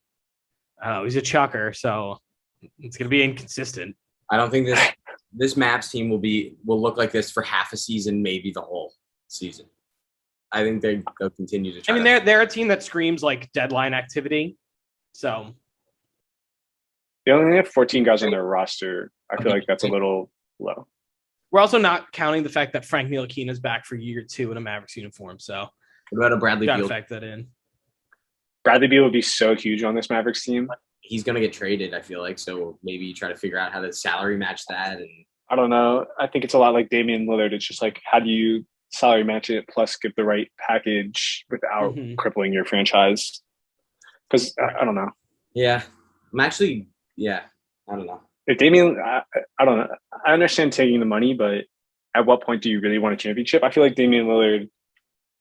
I don't know. He's a chucker, so it's going to be inconsistent. I don't think this Mavs team will look like this for half a season, maybe the whole season. I think they'll continue to try. I mean, they're a team that screams like deadline activity. So they only have 14 guys on their roster. I feel like that's a little low. We're also not counting the fact that Frank Ntilikina is back for year 2 in a Mavericks uniform. So what about a Bradley Beal? Factor that in. Bradley Beal would be so huge on this Mavericks team. He's going to get traded, I feel like. So maybe try to figure out how to salary match that. And I don't know. I think it's a lot like Damian Lillard. It's just like, how do you salary match it plus give the right package without crippling your franchise? Because I don't know. Yeah. I don't know. If Damian, I don't know. I understand taking the money, but at what point do you really want a championship? I feel like Damian Lillard,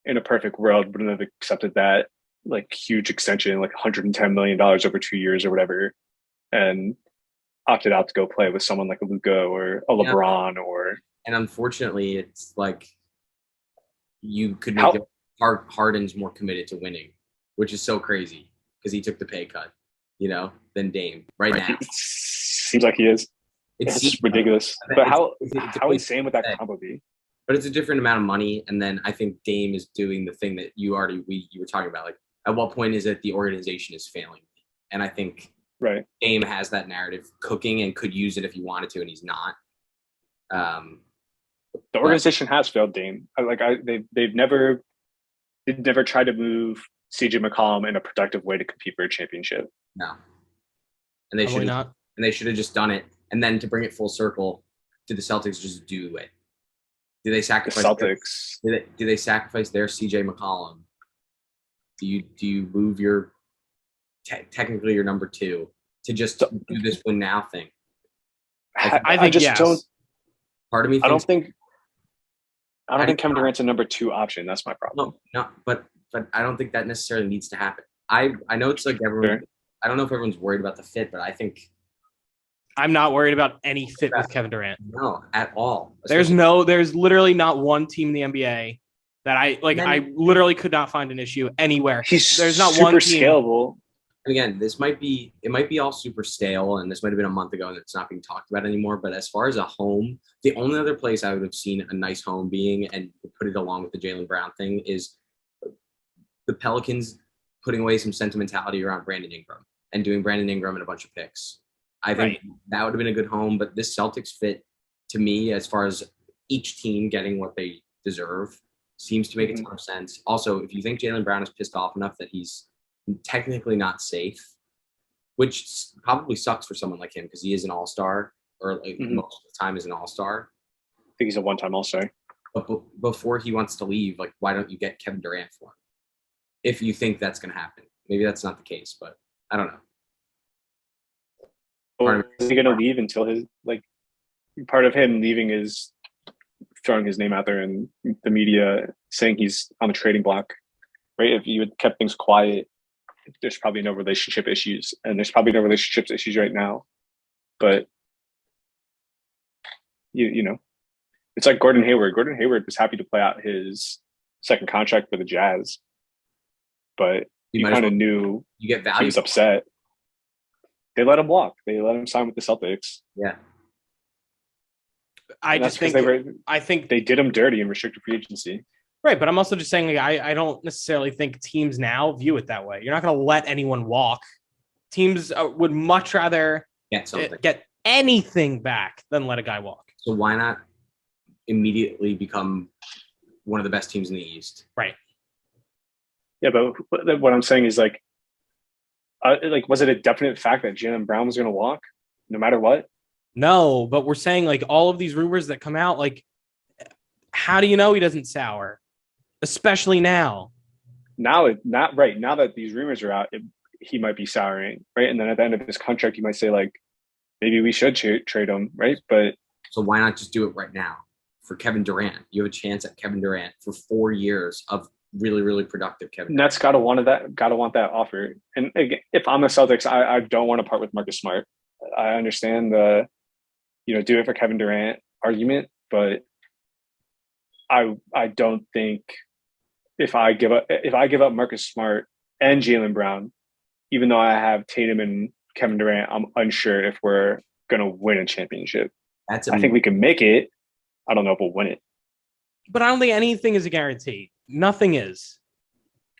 in a perfect world, wouldn't have accepted that like huge extension, like $110 million over 2 years or whatever, and opted out to go play with someone like a Luka or a LeBron or. And unfortunately, it's like you could make Harden's more committed to winning, which is so crazy because he took the pay cut, than Dame right now. It seems like he is. It's ridiculous. But how insane would that combo be? But it's a different amount of money, and then I think Dame is doing the thing that you were talking about. Like, at what point is it the organization is failing? And I think Dame has that narrative cooking and could use it if he wanted to, and he's not. The organization has failed Dame. They've never tried to move CJ McCollum in a productive way to compete for a championship. No, and they should not. And they should have just done it. And then to bring it full circle, did the Celtics just do it? Do they sacrifice the Celtics? Do they sacrifice their CJ McCollum? Do you move your technically your number 2 to just do this win now thing? I think yes. Part of me. I don't think Kevin Durant's a number 2 option. That's my problem. No, but I don't think that necessarily needs to happen. I know it's like everyone. Sure. I don't know if everyone's worried about the fit, but I think I'm not worried about any fit with Kevin Durant. No, at all. There's literally not one team in the NBA that I literally could not find an issue anywhere. There's not one team. Scalable. And again, it might be all super stale, and this might have been a month ago and it's not being talked about anymore. But as far as a home, the only other place I would have seen a nice home being and put it along with the Jaylen Brown thing is the Pelicans putting away some sentimentality around Brandon Ingram and doing Brandon Ingram and a bunch of picks. I think that would have been a good home, but this Celtics fit to me as far as each team getting what they deserve seems to make a ton of sense. Also, if you think Jaylen Brown is pissed off enough that he's technically not safe, which probably sucks for someone like him because he is an all-star or most of the time is an all-star. I think he's a one-time all-star. But before he wants to leave, why don't you get Kevin Durant for him? If you think that's going to happen. Maybe that's not the case, but I don't know. Or is he going to leave until his part of him leaving is throwing his name out there in the media saying he's on the trading block, right? If you had kept things quiet, there's probably no relationship issues, and there's probably no relationships issues right now. But you know, it's like Gordon Hayward. Gordon Hayward was happy to play out his second contract for the Jazz, but you kind of knew you get value. He was upset. They let him walk. They let him sign with the Celtics. Yeah. I think they did him dirty in restricted free agency. Right, but I'm also just saying I don't necessarily think teams now view it that way. You're not going to let anyone walk. Teams would much rather get anything back than let a guy walk. So why not immediately become one of the best teams in the East? Right. Yeah, but what I'm saying is was it a definite fact that Jaylen Brown was going to walk no matter what? No, but we're saying all of these rumors that come out, how do you know he doesn't sour? Especially now. Now that these rumors are out, he might be souring, right? And then at the end of his contract, you might say maybe we should trade him, right? But so why not just do it right now for Kevin Durant? You have a chance at Kevin Durant for 4 years of really, really productive Kevin. Nets gotta want that offer. And again, if I'm the Celtics, I don't want to part with Marcus Smart. I understand the do it for Kevin Durant argument, but I don't think if I give up Marcus Smart and Jaylen Brown, even though I have Tatum and Kevin Durant, I'm unsure if we're gonna win a championship. I think we can make it. I don't know if we'll win it. But I don't think anything is a guarantee. Nothing is.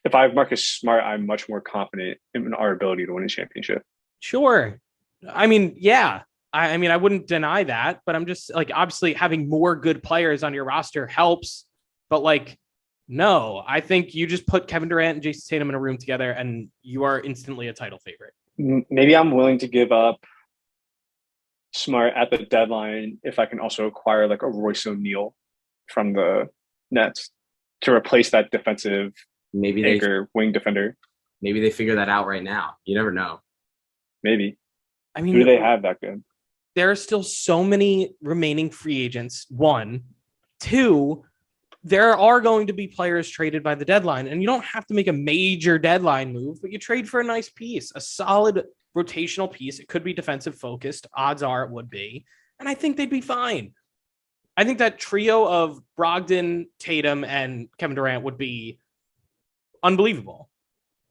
If I have Marcus Smart, I'm much more confident in our ability to win a championship. Sure. I mean, yeah. I mean, I wouldn't deny that, but I'm just like, obviously having more good players on your roster helps, but like, no, I think you just put Kevin Durant and Jason Tatum in a room together and you are instantly a title favorite. Maybe I'm willing to give up Smart at the deadline if I can also acquire like a Royce O'Neal from the Nets to replace that defensive anchor wing defender. Maybe they figure that out right now. You never know. Maybe. I mean, who do they have that good? There are still so many remaining free agents. 1, 2, there are going to be players traded by the deadline, and you don't have to make a major deadline move, but you trade for a nice piece, a solid rotational piece. It could be defensive focused. Odds are it would be. And I think they'd be fine. I think that trio of Brogdon, Tatum, and Kevin Durant would be unbelievable.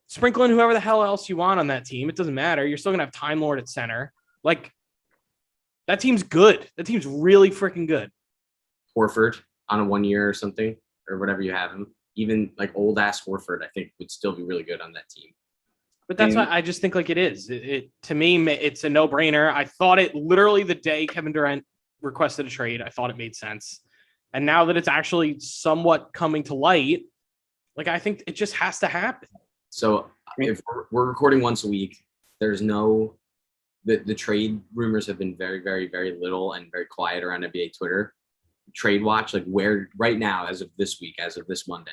Sprinkle in whoever the hell else you want on that team. It doesn't matter. You're still going to have Time Lord at center. Like, that team's good. That team's really freaking good. Horford on a 1 year or something, or whatever you have him. Even like old ass Horford, I think would still be really good on that team. But that's why I just think like it is. It to me, it's a no brainer. I thought it literally the day Kevin Durant requested a trade. I thought it made sense. And now that it's actually somewhat coming to light, like I think it just has to happen. So if we're recording once a week, there's no the trade rumors have been very, very, very little and very quiet around NBA Twitter. Trade watch, like where right now, as of this week, as of this Monday,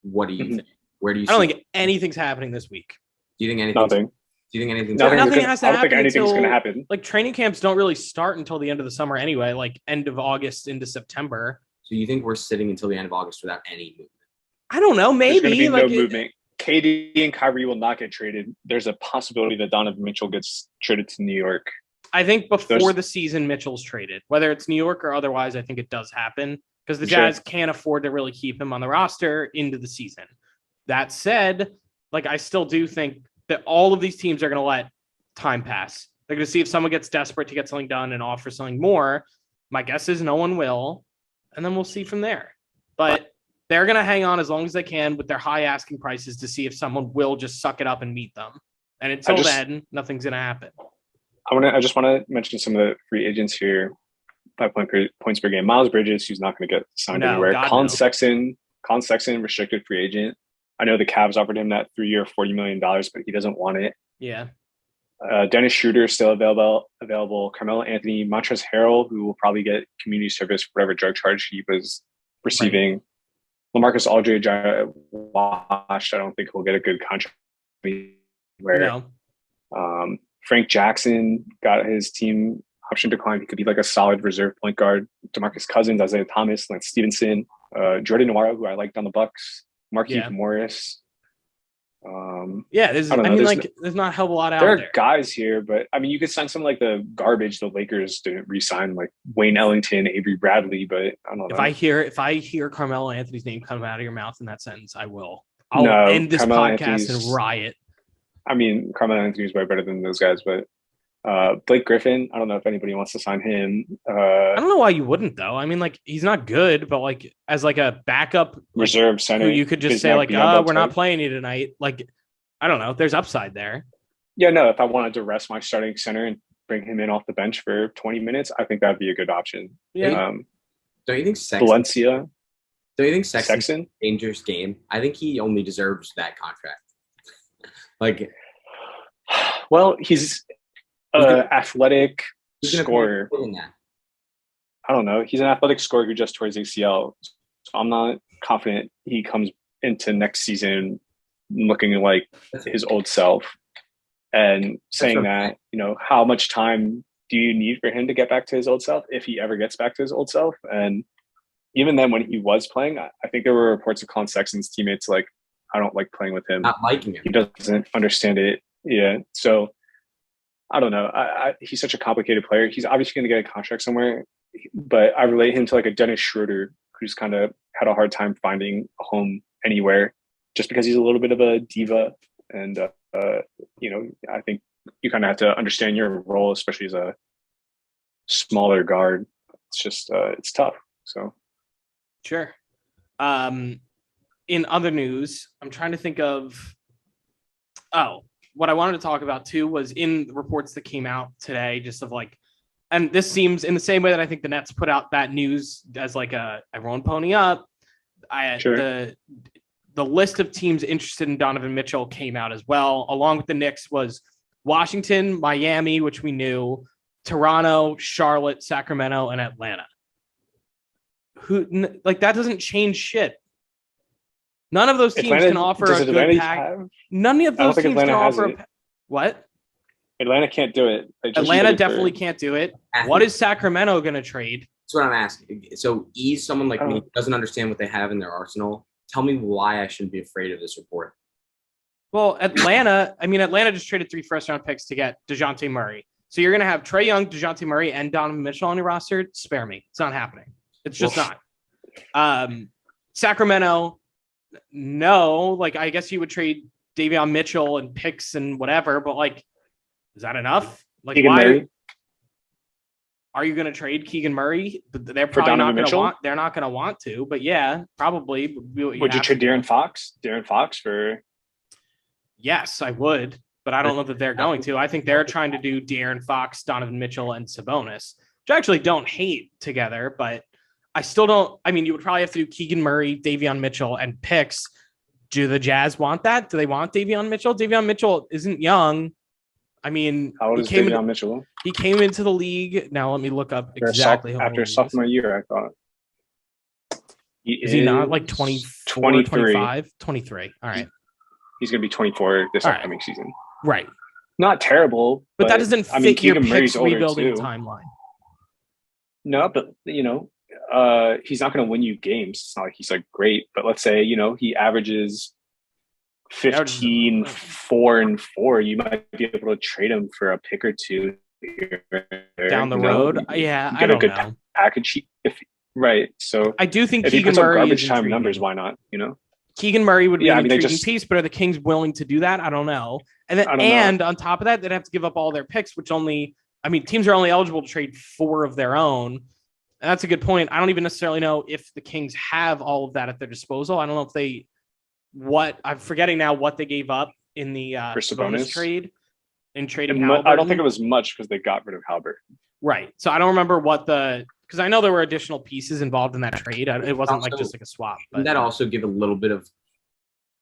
what do you think? Where do you? I don't think anything's happening this week. Do you think anything? Nothing. Do you think anything? Nothing has to happen. I don't think anything's going to happen. Like training camps don't really start until the end of the summer anyway, like end of August into September. So you think we're sitting until the end of August without any movement? I don't know. Maybe there's going to be no movement. KD and Kyrie will not get traded. There's a possibility that Donovan Mitchell gets traded to New York. I think before the season, Mitchell's traded, whether it's New York or otherwise. I think it does happen because the Jazz can't afford to really keep him on the roster into the season. That said, like I still do think that all of these teams are going to let time pass. They're going to see if someone gets desperate to get something done and offer something more. My guess is no one will, and then we'll see from there. But they're going to hang on as long as they can with their high asking prices to see if someone will just suck it up and meet them. And until then, nothing's going to happen. I just want to mention some of the free agents here by points per game. Miles Bridges, who's not going to get signed anywhere. Collin Sexton, restricted free agent. I know the Cavs offered him that 3-year, $40 million, but he doesn't want it. Yeah. Dennis Schroeder is still available. Carmelo Anthony, Montrezl Harrell, who will probably get community service for whatever drug charge he was receiving. Right. LaMarcus Aldridge, washed. I don't think he'll get a good contract anywhere. No. Frank Jackson got his team option declined. He could be like a solid reserve point guard. DeMarcus Cousins, Isaiah Thomas, Lance Stevenson, Jordan Nwora, who I liked on the Bucks, Markieff Morris. There's not a hell of a lot out there. There are guys here, but I mean, you could sign some like the garbage the Lakers didn't re-sign, like Wayne Ellington, Avery Bradley. But I don't know. If I hear Carmelo Anthony's name come out of your mouth in that sentence, I'll end this podcast and riot. I mean, Carmelo Anthony is way better than those guys, but Blake Griffin, I don't know if anybody wants to sign him. I don't know why you wouldn't, though. I mean, like, he's not good, but like as like a backup reserve center, you could just say like, we're not playing you tonight. Like, I don't know. There's upside there. Yeah, no, if I wanted to rest my starting center and bring him in off the bench for 20 minutes, I think that'd be a good option. Yeah. Don't you think Valencia? Don't you think Sexton? Dangerous game. I think he only deserves that contract. Like, well, he's athletic scorer. I don't know. He's an athletic scorer who just tore his ACL. So I'm not confident he comes into next season looking like his old self. And saying that, how much time do you need for him to get back to his old self if he ever gets back to his old self? And even then, when he was playing, I think there were reports of Collin Sexton's teammates like, I don't like playing with him. Not liking him. He doesn't understand it. Yeah. So I don't know. He's such a complicated player. He's obviously going to get a contract somewhere, but I relate him to like a Dennis Schroeder who's kind of had a hard time finding a home anywhere just because he's a little bit of a diva. And, I think you kind of have to understand your role, especially as a smaller guard. It's just, it's tough. So. Sure. In other news, I'm trying to think of, what I wanted to talk about too was in the reports that came out today, just of like and this seems in the same way that I think the Nets put out that news as like everyone pony up. The list of teams interested in Donovan Mitchell came out as well, along with the Knicks was Washington, Miami, which we knew, Toronto, Charlotte, Sacramento, and Atlanta. That doesn't change shit. None of those teams can offer a good pack. None of those teams can offer what? Atlanta can't do it. Atlanta definitely can't do it. What is Sacramento going to trade? That's what I'm asking. So E's someone like me who doesn't understand what they have in their arsenal. Tell me why I shouldn't be afraid of this report. Well, Atlanta just traded 3 first-round picks to get DeJounte Murray. So you're going to have Trae Young, DeJounte Murray, and Donovan Mitchell on your roster? Spare me. It's not happening. It's just not. Sacramento, no. Like, I guess you would trade Davion Mitchell and picks and whatever, but, like, is that enough? Like, are you going to trade Keegan Murray? They're probably not going to want. They're not going to want to. But yeah, probably. Would you trade Darren Fox? Darren Fox for? Yes, I would. But I don't know that they're going to. I think they're trying to do De'Aaron Fox, Donovan Mitchell, and Sabonis, which I actually don't hate together. But I still don't. I mean, you would probably have to do Keegan Murray, Davion Mitchell, and picks. Do the Jazz want that? Do they want Davion Mitchell? Davion Mitchell isn't young. I mean, how old is Davion Mitchell? He came into the league. Now let me look up exactly after sophomore year. I thought is he not like 24, 23. 25, 23? All right, he's going to be 24 this upcoming season. Right, not terrible, but that doesn't fit your picks rebuilding timeline. No, but he's not going to win you games. It's not like he's like great, but let's say he averages 15, 4 and 4. You might be able to trade him for a pick or two here, down the road. Yeah, I don't know. Package, right? So I do think if Keegan he puts Murray up garbage is time numbers, why not? Keegan Murray would be an intriguing piece, but are the Kings willing to do that? I don't know. And then, on top of that, they'd have to give up all their picks, which teams are only eligible to trade 4 of their own. And that's a good point. I don't even necessarily know if the Kings have all of that at their disposal. I don't know if I'm forgetting now what they gave up in the Sabonis trade in trading Halliburton. I don't think it was much because they got rid of Halliburton. Right. So I don't remember because I know there were additional pieces involved in that trade. It wasn't just like a swap. But that also give a little bit of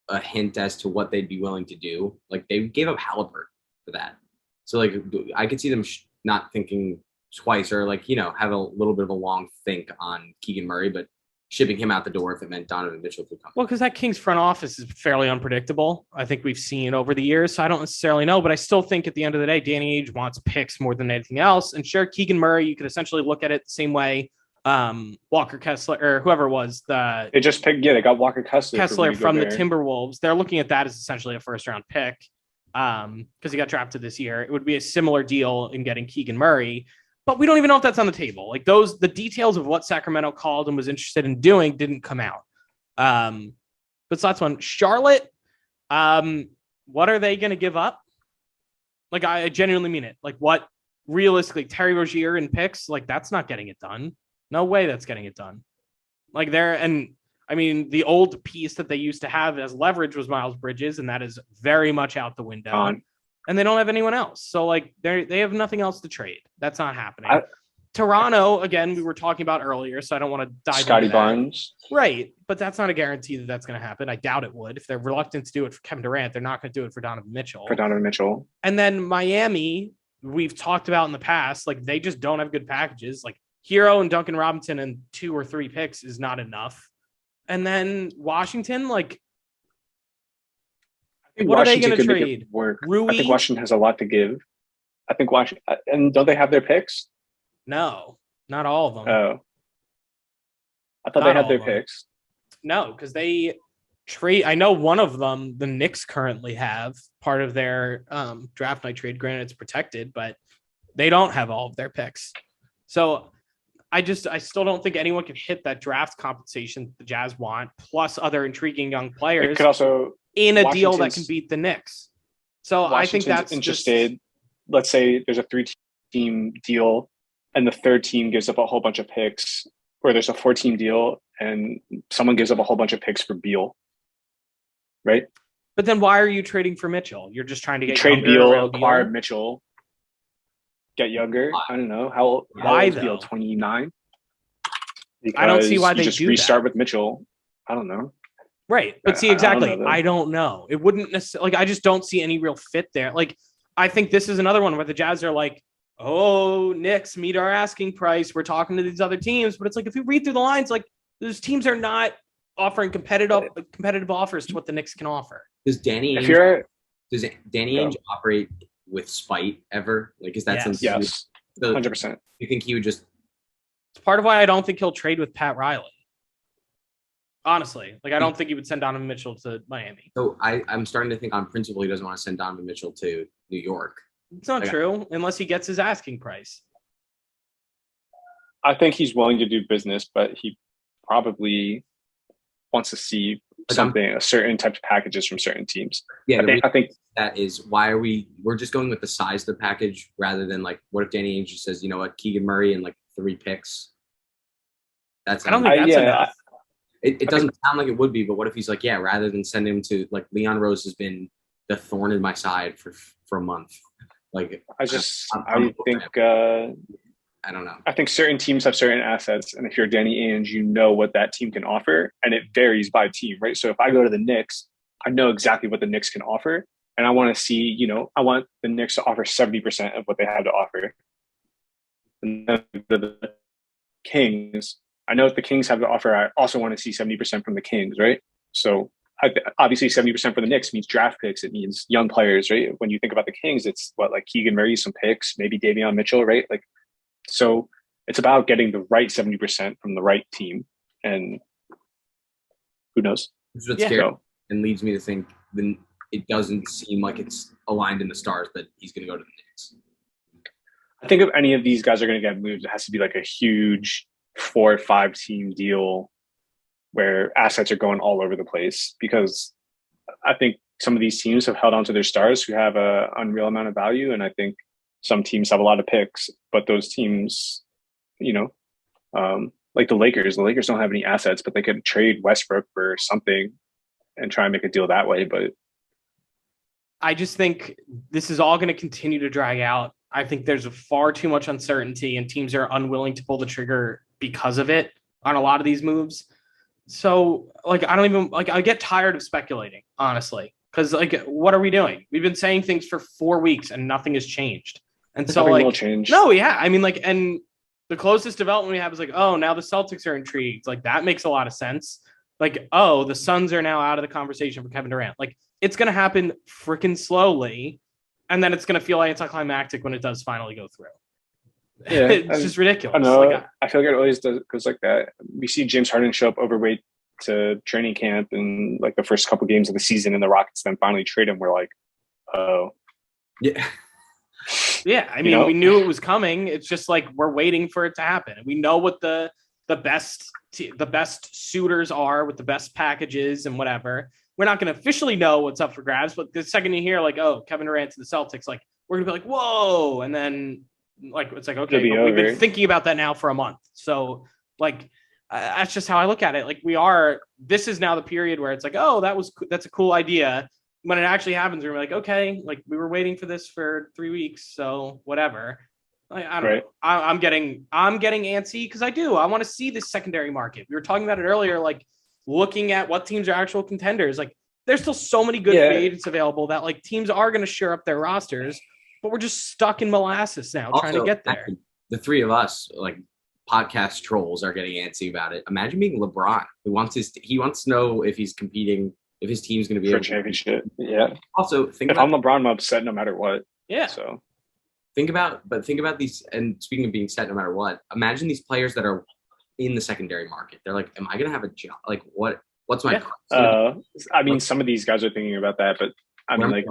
a hint as to what they'd be willing to do. Like they gave up Halliburton for that. So like I could see them not thinking twice or have a little bit of a long think on Keegan Murray, but shipping him out the door if it meant Donovan Mitchell could come. Well, because that Kings front office is fairly unpredictable. I think we've seen over the years, so I don't necessarily know, but I still think at the end of the day, Danny Ainge wants picks more than anything else. And sure, Keegan Murray, you could essentially look at it the same way Walker Kessler or whoever it was. They got Walker Kessler from the Timberwolves. They're looking at that as essentially a first-round pick because he got drafted this year. It would be a similar deal in getting Keegan Murray. But we don't even know if that's on the table. Like the details of what Sacramento called and was interested in doing didn't come out. But so that's one. Charlotte, what are they going to give up? Like, I genuinely mean it. Like, what realistically, Terry Rozier and picks, like, that's not getting it done. No way that's getting it done. Like, the old piece that they used to have as leverage was Miles Bridges, and that is very much out the window. And they don't have anyone else. So, like, they have nothing else to trade. That's not happening. Toronto, again, we were talking about earlier, so I don't want to dive into that. Scotty Barnes. Right, but that's not a guarantee that that's going to happen. I doubt it would. If they're reluctant to do it for Kevin Durant, they're not going to do it for Donovan Mitchell. And then Miami, we've talked about in the past, like, they just don't have good packages. Like, Hero and Duncan Robinson and 2 or 3 picks is not enough. And then Washington, like, what are they going to trade? I think Washington has a lot to give. I think Washington, and don't they have their picks? No, not all of them. Oh, I thought they had their picks. No, because they trade. I know one of them, the Knicks currently have part of their draft night trade. Granted, it's protected, but they don't have all of their picks. So I still don't think anyone can hit that draft compensation the Jazz want, plus other intriguing young players. It could also. In a deal that can beat the Knicks. So I think that's interested. Let's say there's a 3-team deal and the third team gives up a whole bunch of picks, or there's a 4-team deal and someone gives up a whole bunch of picks for Beal. Right? But then why are you trading for Mitchell? You're just trying to get trade Beal, acquire Mitchell. get younger. I don't know how Why old though? Beal, 29. Because I don't see why you they just do restart that. with Mitchell. I don't know. Right. But see, exactly. I don't know. It wouldn't necessarily, like, I just don't see any real fit there. Like, I think this is another one where the Jazz are like, oh, Knicks, meet our asking price. We're talking to these other teams. But it's like, if you read through the lines, like, those teams are not offering competitive offers to what the Knicks can offer. Does Danny Ainge operate with spite ever? Like, is that something? Yes, 100%. You think he would just? It's part of why I don't think he'll trade with Pat Riley. Honestly, like, I don't think he would send Donovan Mitchell to Miami. So I'm starting to think on principle he doesn't want to send Donovan Mitchell to New York. It's not true unless he gets his asking price. I think he's willing to do business, but he probably wants to see a certain type of packages from certain teams. Yeah, I think that is why we're just going with the size of the package rather than like, what if Danny Ainge says, you know what, Keegan Murray and like 3 picks. I don't think that's enough. It doesn't sound like it would be, but what if he's like, yeah, rather than send him to like Leon Rose has been the thorn in my side for a month. Like I think I don't know. I think certain teams have certain assets, and if you're Danny Ainge, you know what that team can offer, and it varies by team, right? So if I go to the Knicks, I know exactly what the Knicks can offer, and I want to see, I want the Knicks to offer 70% of what they have to offer. And then the Kings, I know what the Kings have to offer. I also want to see 70% from the Kings, right? So obviously 70% for the Knicks means draft picks. It means young players, right? When you think about the Kings, it's like Keegan Murray, some picks, maybe Davion Mitchell, right? Like, so it's about getting the right 70% from the right team. And who knows? This is what's scary and leads me to think it doesn't seem like it's aligned in the stars that he's going to go to the Knicks. I think if any of these guys are going to get moved, it has to be like a huge 4 or 5 team deal where assets are going all over the place, because I think some of these teams have held on to their stars who have an unreal amount of value. And I think some teams have a lot of picks, but those teams, like the Lakers don't have any assets, but they could trade Westbrook for something and try and make a deal that way. But I just think this is all going to continue to drag out. I think there's far too much uncertainty and teams are unwilling to pull the trigger because of it on a lot of these moves. So, like, I get tired of speculating, honestly, because, like, what are we doing? We've been saying things for 4 weeks and nothing has changed. And so, like, no, yeah. I mean, like, and the closest development we have is like, oh, now the Celtics are intrigued. Like, that makes a lot of sense. Like, oh, the Suns are now out of the conversation for Kevin Durant. Like, it's going to happen freaking slowly. And then it's going to feel anticlimactic when it does finally go through. Yeah, it's just ridiculous. I know. I feel like it always goes like that. We see James Harden show up overweight to training camp and like the first couple games of the season, and the Rockets then finally trade him. We're like, oh, yeah. Yeah, I mean, we knew it was coming. It's just like we're waiting for it to happen. We know what the best suitors are with the best packages and whatever. We're not going to officially know what's up for grabs, but the second you hear like, oh, Kevin Durant to the Celtics, like we're gonna be like, whoa, and then like it's like, okay, but we've been thinking about that now for a month. So like that's just how I look at it. Like this is now the period where it's like, oh, that's a cool idea. When it actually happens, we're like, okay, like we were waiting for this for 3 weeks, so whatever. I don't know. I'm getting antsy because I want to see this secondary market. We were talking about it earlier, like looking at what teams are actual contenders. Like there's still so many good free agents available that like teams are going to shore up their rosters, but we're just stuck in molasses now trying to get there. The three of us, like podcast trolls, are getting antsy about it. Imagine being LeBron, who wants to know if he's competing, if his team's going to be for a championship. Yeah. Also, if I'm LeBron, I'm upset no matter what. Yeah. So think about these. And speaking of being set no matter what, imagine these players that are in the secondary market. They're like, am I going to have a job? Like what's my? I mean, some of these guys are thinking about that, but I mean, like,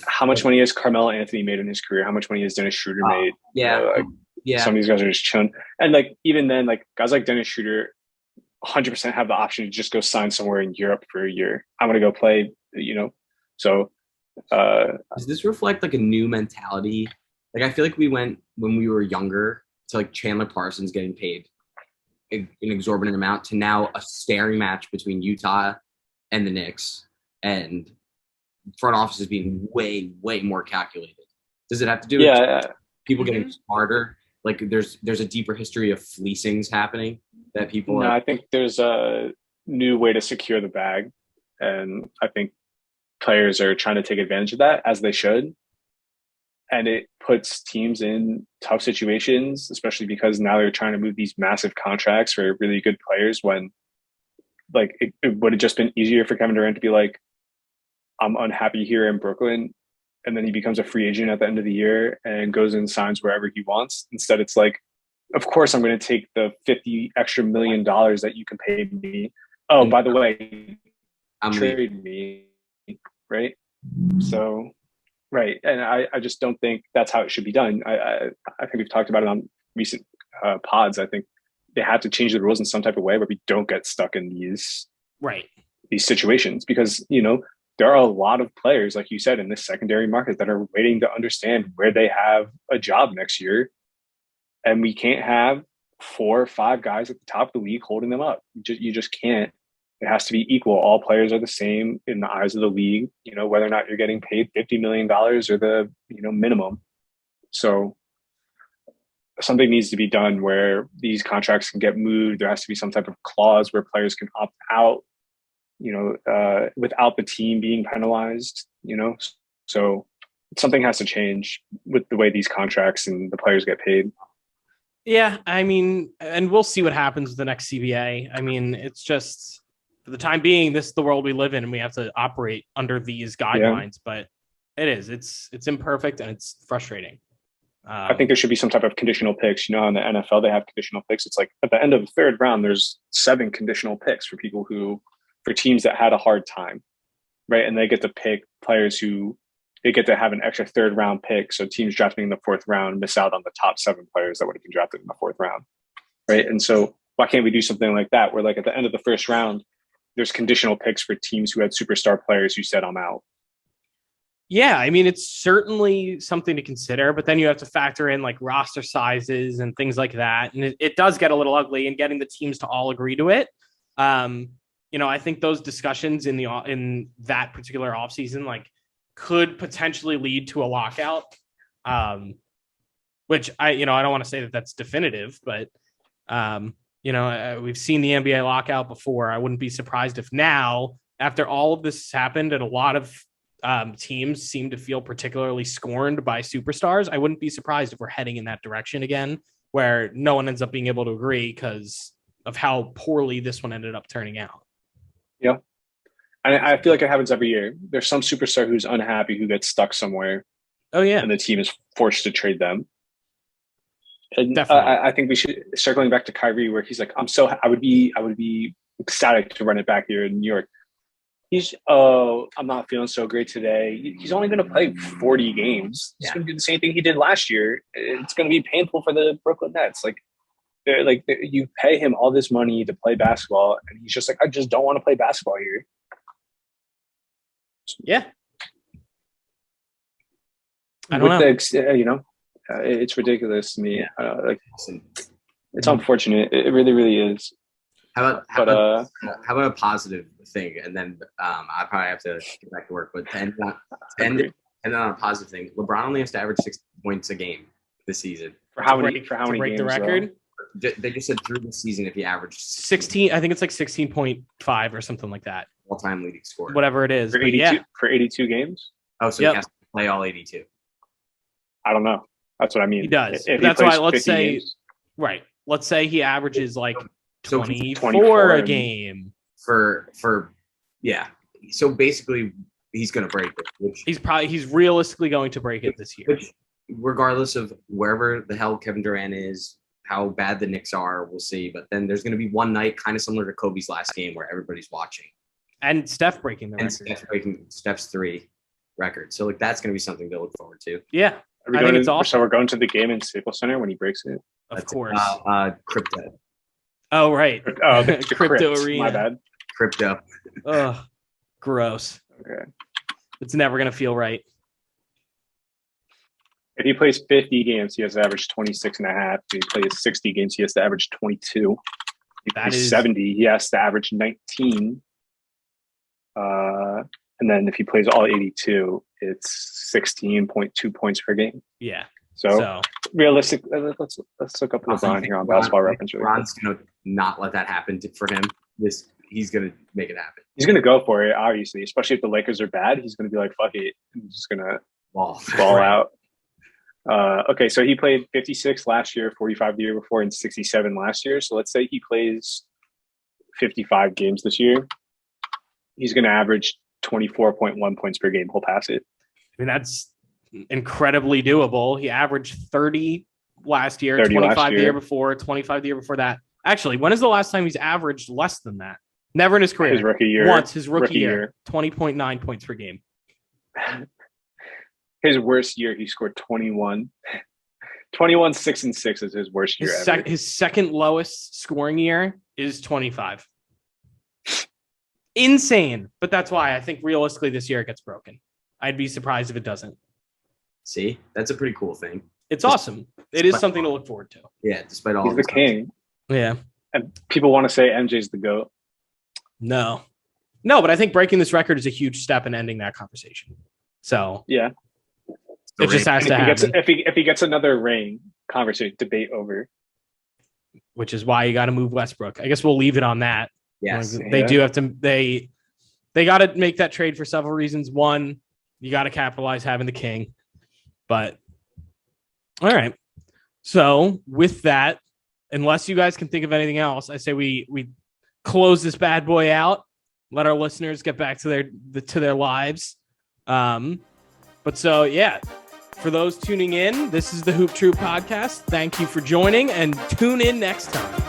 how much money has Carmelo Anthony made in his career? How much money has Dennis Schroeder made? Yeah. Some of these guys are just chilling. And like, even then, like guys like Dennis Schroeder 100% have the option to just go sign somewhere in Europe for a year. I'm going to go play, so. Does this reflect like a new mentality? Like, I feel like we went when we were younger to like Chandler Parsons getting paid an exorbitant amount to now a staring match between Utah and the Knicks, and front offices being way, way more calculated. Does it have to do with people getting smarter. Like there's a deeper history of fleecings happening that people. No, I think there's a new way to secure the bag, and I think players are trying to take advantage of that, as they should. And it puts teams in tough situations, especially because now they're trying to move these massive contracts for really good players when like it would have just been easier for Kevin Durant to be like, I'm unhappy here in Brooklyn. And then he becomes a free agent at the end of the year and goes and signs wherever he wants. Instead, it's like, of course, I'm going to take the $50 extra million that you can pay me. Oh, by the way, trade me. Right. So, right. And I just don't think that's how it should be done. I think we've talked about it on recent pods. I think they have to change the rules in some type of way where we don't get stuck in these situations, because, you know, there are a lot of players, like you said, in this secondary market that are waiting to understand where they have a job next year. And we can't have 4 or 5 guys at the top of the league holding them up. You just can't. It has to be equal. All players are the same in the eyes of the league, you know, whether or not you're getting paid $50 million or the, you know, minimum. So something needs to be done where these contracts can get moved. There has to be some type of clause where players can opt out, you know, without the team being penalized, you know. So something has to change with the way these contracts and the players get paid. Yeah, I mean, and we'll see what happens with the next CBA. I mean, it's just, for the time being, this is the world we live in, and we have to operate under these guidelines. Yeah. But it's imperfect and it's frustrating. I think there should be some type of conditional picks. You know, in the NFL, they have conditional picks. It's like at the end of the 3rd round, there's 7 conditional picks for teams that had a hard time, right? And they get to pick players who they get to have an extra 3rd round pick. So teams drafting in the 4th round miss out on the top 7 players that would have been drafted in the 4th round, right? And so why can't we do something like that, where like at the end of the 1st round, there's conditional picks for teams who had superstar players who said, I'm out. Yeah, I mean, it's certainly something to consider, but then you have to factor in like roster sizes and things like that. And it does get a little ugly in getting the teams to all agree to it. You know, I think those discussions in that particular offseason, like, could potentially lead to a lockout, which I don't want to say that that's definitive, but, you know, we've seen the NBA lockout before. I wouldn't be surprised if now, after all of this has happened and a lot of teams seem to feel particularly scorned by superstars, I wouldn't be surprised if we're heading in that direction again, where no one ends up being able to agree because of how poorly this one ended up turning out. Yeah. And I feel like it happens every year. There's some superstar who's unhappy, who gets stuck somewhere. Oh yeah. And the team is forced to trade them. And I think we should, circling back to Kyrie, where he's like, I would be ecstatic to run it back here in New York. I'm not feeling so great today. He's only going to play 40 games. He's going to do the same thing he did last year. It's going to be painful for the Brooklyn Nets. You pay him all this money to play basketball, and he's just like, I just don't want to play basketball here. Yeah. I don't know. It's ridiculous to me. It's unfortunate. It really, really is. How about a positive thing? And then I probably have to get back to work. But and then on a positive thing, LeBron only has to average 6 points a game this season. For how many games? The record? They just said through the season, if he averaged 16, I think it's like 16.5 or something like that. All-time leading scorer. Whatever it is. For 82 games? Oh, so he has to play all 82. I don't know. That's what I mean. He does. That's why let's say he averages like 24 a game. So basically he's going to break it. He's realistically going to break it this year. Regardless of wherever the hell Kevin Durant is, how bad the Knicks are, we'll see. But then there's going to be one night, kind of similar to Kobe's last game, where everybody's watching. And Steph breaking the record. Steph breaking Steph's 3 record. So that's going to be something to look forward to. Yeah. I think it's awesome. So we're going to the game in Staples Center when he breaks it? Of course. Crypto. Oh, right. Oh, the crypto arena. My bad. Crypto. Ugh. Gross. Okay. It's never going to feel right. If he plays 50 games, he has to average 26.5. If he plays 60 games, he has to average 22. If he plays 70, he has to average 19. And then if he plays all 82, it's 16.2 points per game. Yeah. So realistic. Let's look up LeBron here on Basketball Reference. LeBron's going to not let that happen for him. He's going to make it happen. He's going to go for it, obviously, especially if the Lakers are bad. He's going to be like, fuck it. I'm just going to ball out. Okay, so he played 56 last year, 45 the year before, and 67 last year. So let's say he plays 55 games this year. He's going to average 24.1 points per game. He'll pass it. I mean, that's incredibly doable. He averaged 30 last year, 25 the year before, 25 the year before that. Actually, when is the last time he's averaged less than that? Never in his career. His rookie year. Once, his rookie year. 20.9 points per game. His worst year, he scored 21. 21, 6 and 6 is his worst year ever. His second lowest scoring year is 25. Insane. But that's why I think realistically this year it gets broken. I'd be surprised if it doesn't. See, that's a pretty cool thing. It's awesome. It is something to look forward to. Yeah, despite all he's the king. Yeah. And people want to say MJ's the GOAT. No, but I think breaking this record is a huge step in ending that conversation. So yeah, it just has to happen. If he gets another ring, conversation debate over. Which is why you got to move Westbrook. I guess we'll leave it on that. Yes, they do have to. They got to make that trade for several reasons. One, you got to capitalize having the king. But all right. So with that, unless you guys can think of anything else, I say we close this bad boy out. Let our listeners get back to their lives. But so yeah, for those tuning in, this is the Hoop Troop podcast. Thank you for joining, and tune in next time.